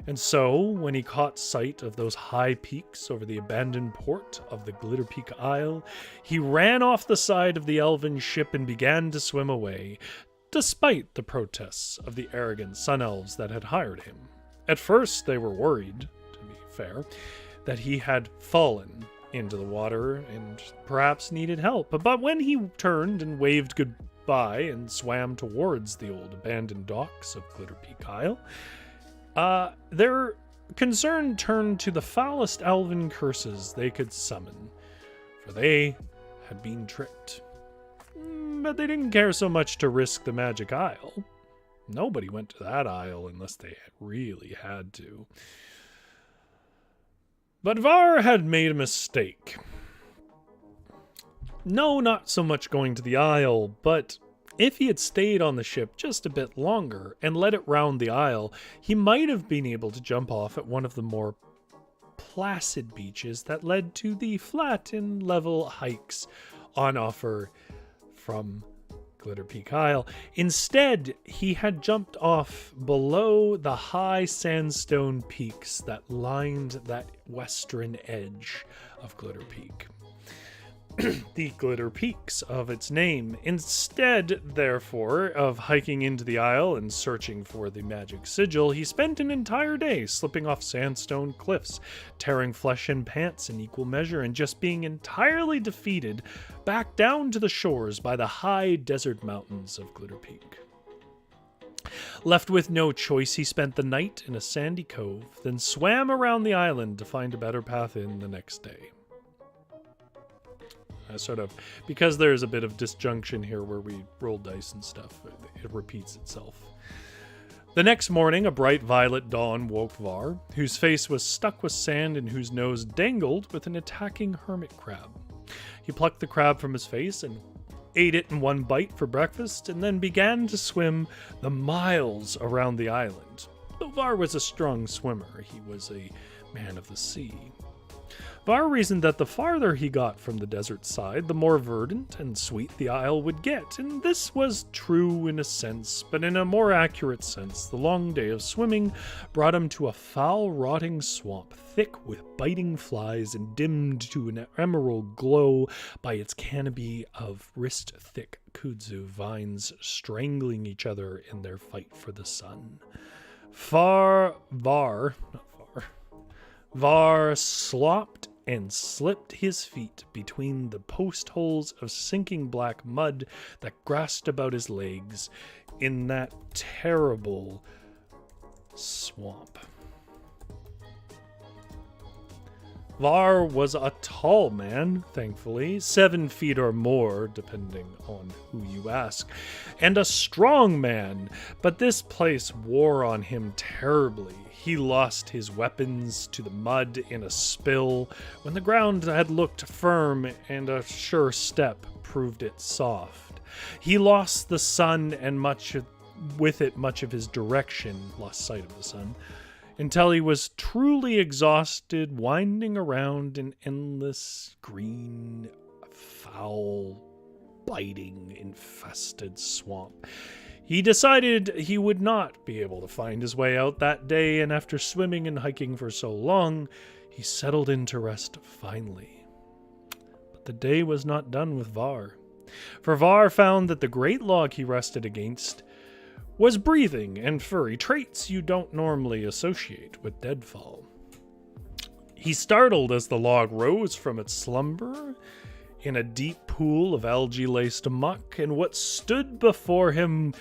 And so, when he caught sight of those high peaks over the abandoned port of the Glitter Peak Isle, he ran off the side of the elven ship and began to swim away, despite the protests of the arrogant sun elves that had hired him. At first, they were worried, to be fair, that he had fallen into the water and perhaps needed help. But when he turned and waved goodbye and swam towards the old abandoned docks of Glitter Peak Isle, their concern turned to the foulest elven curses they could summon, for they had been tricked. But they didn't care so much to risk the magic isle. Nobody went to that isle unless they really had to. But Var had made a mistake. No, not so much going to the isle, but if he had stayed on the ship just a bit longer and let it round the isle, he might have been able to jump off at one of the more placid beaches that led to the flat and level hikes on offer from Glitter Peak Isle. Instead, he had jumped off below the high sandstone peaks that lined that western edge of Glitter Peak. The Glitter Peaks of its name. Instead, therefore, of hiking into the isle and searching for the magic sigil, he spent an entire day slipping off sandstone cliffs, tearing flesh and pants in equal measure, and just being entirely defeated back down to the shores by the high desert mountains of Glitter Peak. Left with no choice, he spent the night in a sandy cove, then swam around the island to find a better path in the next day. Because there's a bit of disjunction here where we roll dice and stuff, it repeats itself. The next morning, a bright violet dawn woke Var, whose face was stuck with sand and whose nose dangled with an attacking hermit crab. He plucked the crab from his face and ate it in one bite for breakfast, and then began to swim the miles around the island. Though Var was a strong swimmer, he was a man of the sea. Var reasoned that the farther he got from the desert side, the more verdant and sweet the isle would get, and this was true in a sense, but in a more accurate sense, the long day of swimming brought him to a foul, rotting swamp, thick with biting flies and dimmed to an emerald glow by its canopy of wrist-thick kudzu vines strangling each other in their fight for the sun. Var slopped and slipped his feet between the post holes of sinking black mud that grassed about his legs in that terrible swamp. Var was a tall man, thankfully, 7 feet or more, depending on who you ask, and a strong man, but this place wore on him terribly. He lost his weapons to the mud in a spill when the ground had looked firm and a sure step proved it soft. He lost the sun and much of his direction, lost sight of the sun, until he was truly exhausted, winding around an endless green, foul, biting, infested swamp. He decided he would not be able to find his way out that day, and after swimming and hiking for so long, he settled in to rest finally. But the day was not done with Var, for Var found that the great log he rested against was breathing and furry, traits you don't normally associate with deadfall. He startled as the log rose from its slumber in a deep pool of algae-laced muck, and what stood before him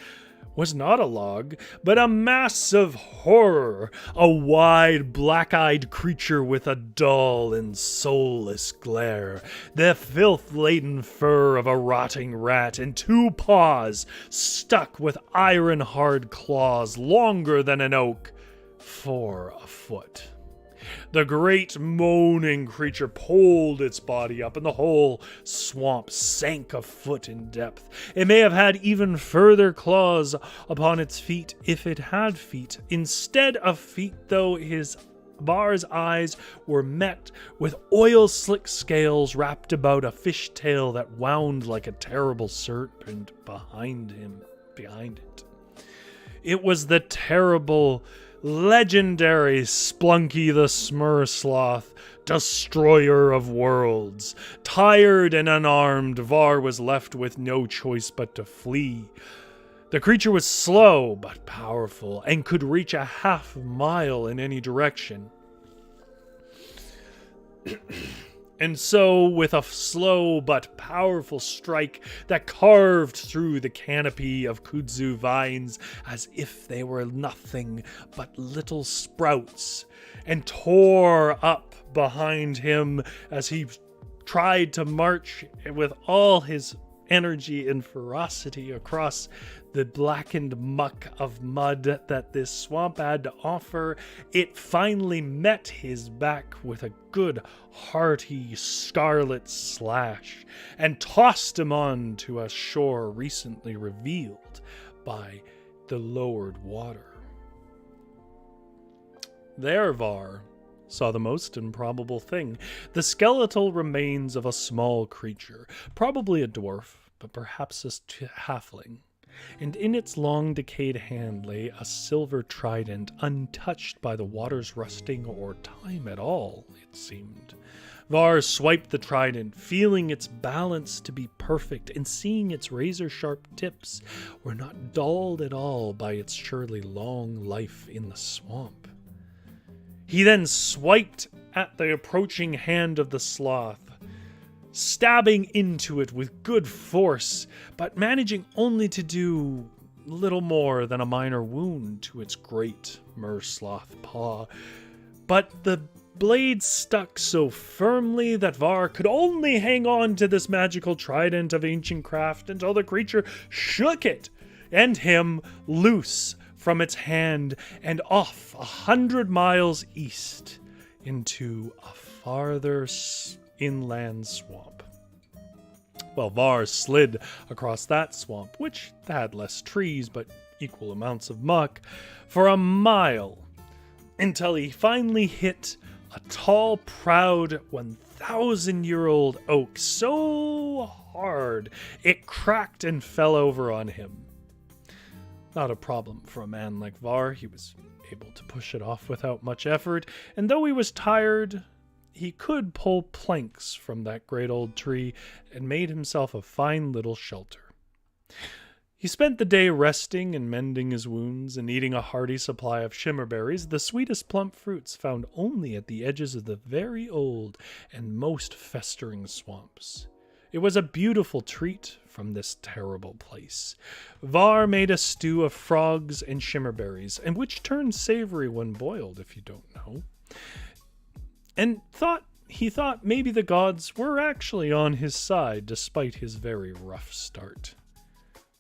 was not a log, but a mass of horror, a wide, black-eyed creature with a dull and soulless glare, the filth-laden fur of a rotting rat, and 2 paws stuck with iron-hard claws longer than an oak, 4 a foot. The great moaning creature pulled its body up, and the whole swamp sank a foot in depth. It may have had even further claws upon its feet if it had feet. Instead of feet, though, Var's eyes were met with oil-slick scales wrapped about a fishtail that wound like a terrible serpent behind it. It was the terrible, legendary Splunky the Smur-Sloth, destroyer of worlds. Tired and unarmed, Var was left with no choice but to flee. The creature was slow but powerful and could reach a half mile in any direction. And so, with a slow but powerful strike that carved through the canopy of kudzu vines as if they were nothing but little sprouts, and tore up behind him as he tried to march with all his energy and ferocity across the blackened muck of mud that this swamp had to offer, it finally met his back with a good, hearty, scarlet slash, and tossed him on to a shore recently revealed by the lowered water. There Var saw the most improbable thing, the skeletal remains of a small creature, probably a dwarf, but perhaps a halfling. And in its long decayed hand lay a silver trident, untouched by the water's rusting or time at all, it seemed. Var swiped the trident, feeling its balance to be perfect, and seeing its razor-sharp tips were not dulled at all by its surely long life in the swamp. He then swiped at the approaching hand of the sloth, stabbing into it with good force, but managing only to do little more than a minor wound to its great mer-sloth paw. But the blade stuck so firmly that Var could only hang on to this magical trident of ancient craft until the creature shook it and him loose from its hand and off 100 miles east into a farther inland swamp. Well, Var slid across that swamp, which had less trees but equal amounts of muck, for a mile, until he finally hit a tall, proud 1,000-year-old oak so hard it cracked and fell over on him. Not a problem for a man like Var. He was able to push it off without much effort, and though he was tired, he could pull planks from that great old tree and made himself a fine little shelter. He spent the day resting and mending his wounds and eating a hearty supply of shimmerberries, the sweetest plump fruits found only at the edges of the very old and most festering swamps. It was a beautiful treat from this terrible place. Var made a stew of frogs and shimmerberries, and which turns savory when boiled, if you don't know. And he thought maybe the gods were actually on his side, despite his very rough start.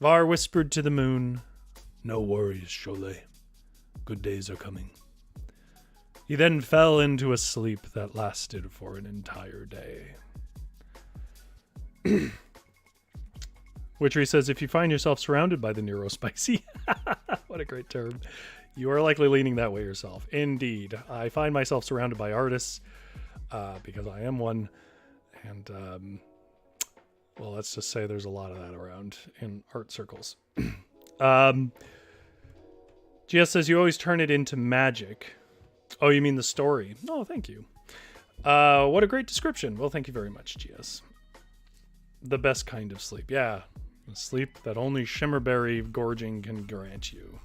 Var whispered to the moon, "No worries, Cholet. Good days are coming." He then fell into a sleep that lasted for an entire day. Witchery says, if you find yourself surrounded by the neurospicy, what a great term, you are likely leaning that way yourself. Indeed. I find myself surrounded by artists, because I am one, and, well, let's just say there's a lot of that around in art circles. GS says, you always turn it into magic. Oh, you mean the story? Oh, thank you. What a great description. Well, thank you very much, GS. The best kind of sleep. Yeah, sleep that only shimmerberry gorging can grant you.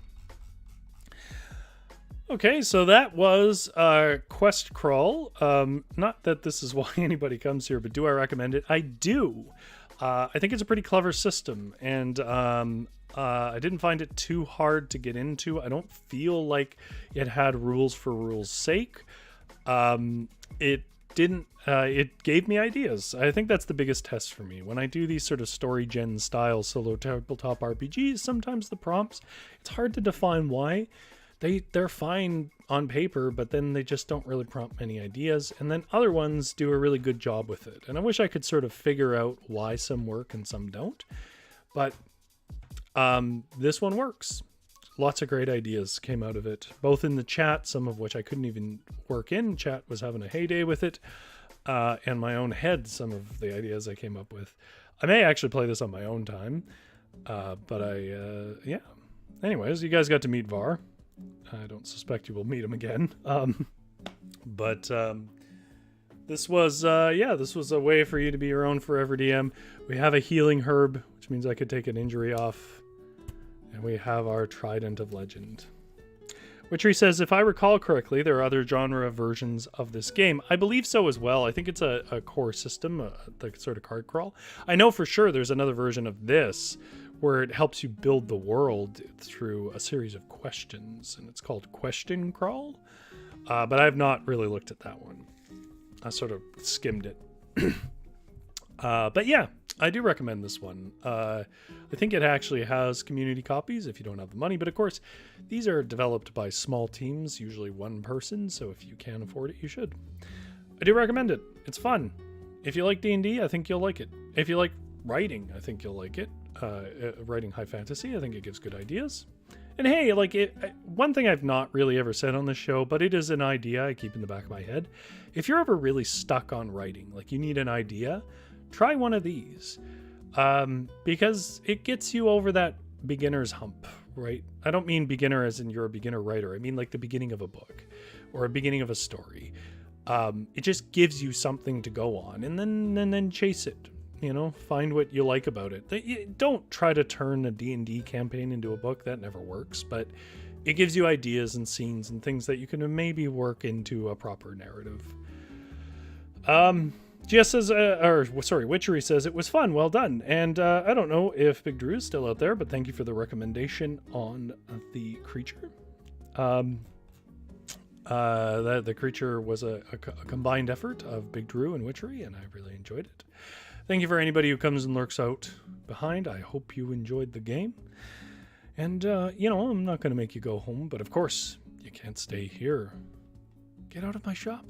Okay, so that was QuestCrawl. Not that this is why anybody comes here, but do I recommend it? I do. I think it's a pretty clever system, and I didn't find it too hard to get into. I don't feel like it had rules for rules' sake. It didn't. It gave me ideas. I think that's the biggest test for me. When I do these sort of story gen style solo tabletop RPGs, sometimes the prompts, it's hard to define why. They're fine on paper, but then they just don't really prompt many ideas. And then other ones do a really good job with it. And I wish I could sort of figure out why some work and some don't. But this one works. Lots of great ideas came out of it, both in the chat, some of which I couldn't even work in. Chat was having a heyday with it. And my own head, some of the ideas I came up with. I may actually play this on my own time. Yeah. Anyways, you guys got to meet Var. I don't suspect you will meet him again. This was a way for you to be your own forever DM. We have a healing herb, which means I could take an injury off. And we have our Trident of Legend. Witchery says, if I recall correctly, there are other genre versions of this game. I believe so as well. I think it's a core system, the sort of card crawl. I know for sure there's another version of this where it helps you build the world through a series of questions, and it's called QuestionCrawl. But I've not really looked at that one. I sort of skimmed it. But yeah, I do recommend this one. I think it actually has community copies if you don't have the money, but of course, these are developed by small teams, usually one person, so if you can afford it, you should. I do recommend it. It's fun. If you like D&D, I think you'll like it. If you like writing, I think you'll like it. Writing high fantasy, I think it gives good ideas. And hey, like one thing I've not really ever said on this show, but it is an idea I keep in the back of my head. If you're ever really stuck on writing, like you need an idea, try one of these. Because it gets you over that beginner's hump, right? I don't mean beginner as in you're a beginner writer. I mean like the beginning of a book or a beginning of a story. It just gives you something to go on, and then chase it. You know, find what you like about it. Don't try to turn a D&D campaign into a book. That never works, but it gives you ideas and scenes and things that you can maybe work into a proper narrative. GS says, Witchery says, it was fun, well done. And I don't know if Big Drew is still out there, but thank you for the recommendation on the creature. The creature was a combined effort of Big Drew and Witchery, and I really enjoyed it. Thank you for anybody who comes and lurks out behind. I hope you enjoyed the game. And, I'm not going to make you go home, but of course, you can't stay here. Get out of my shop.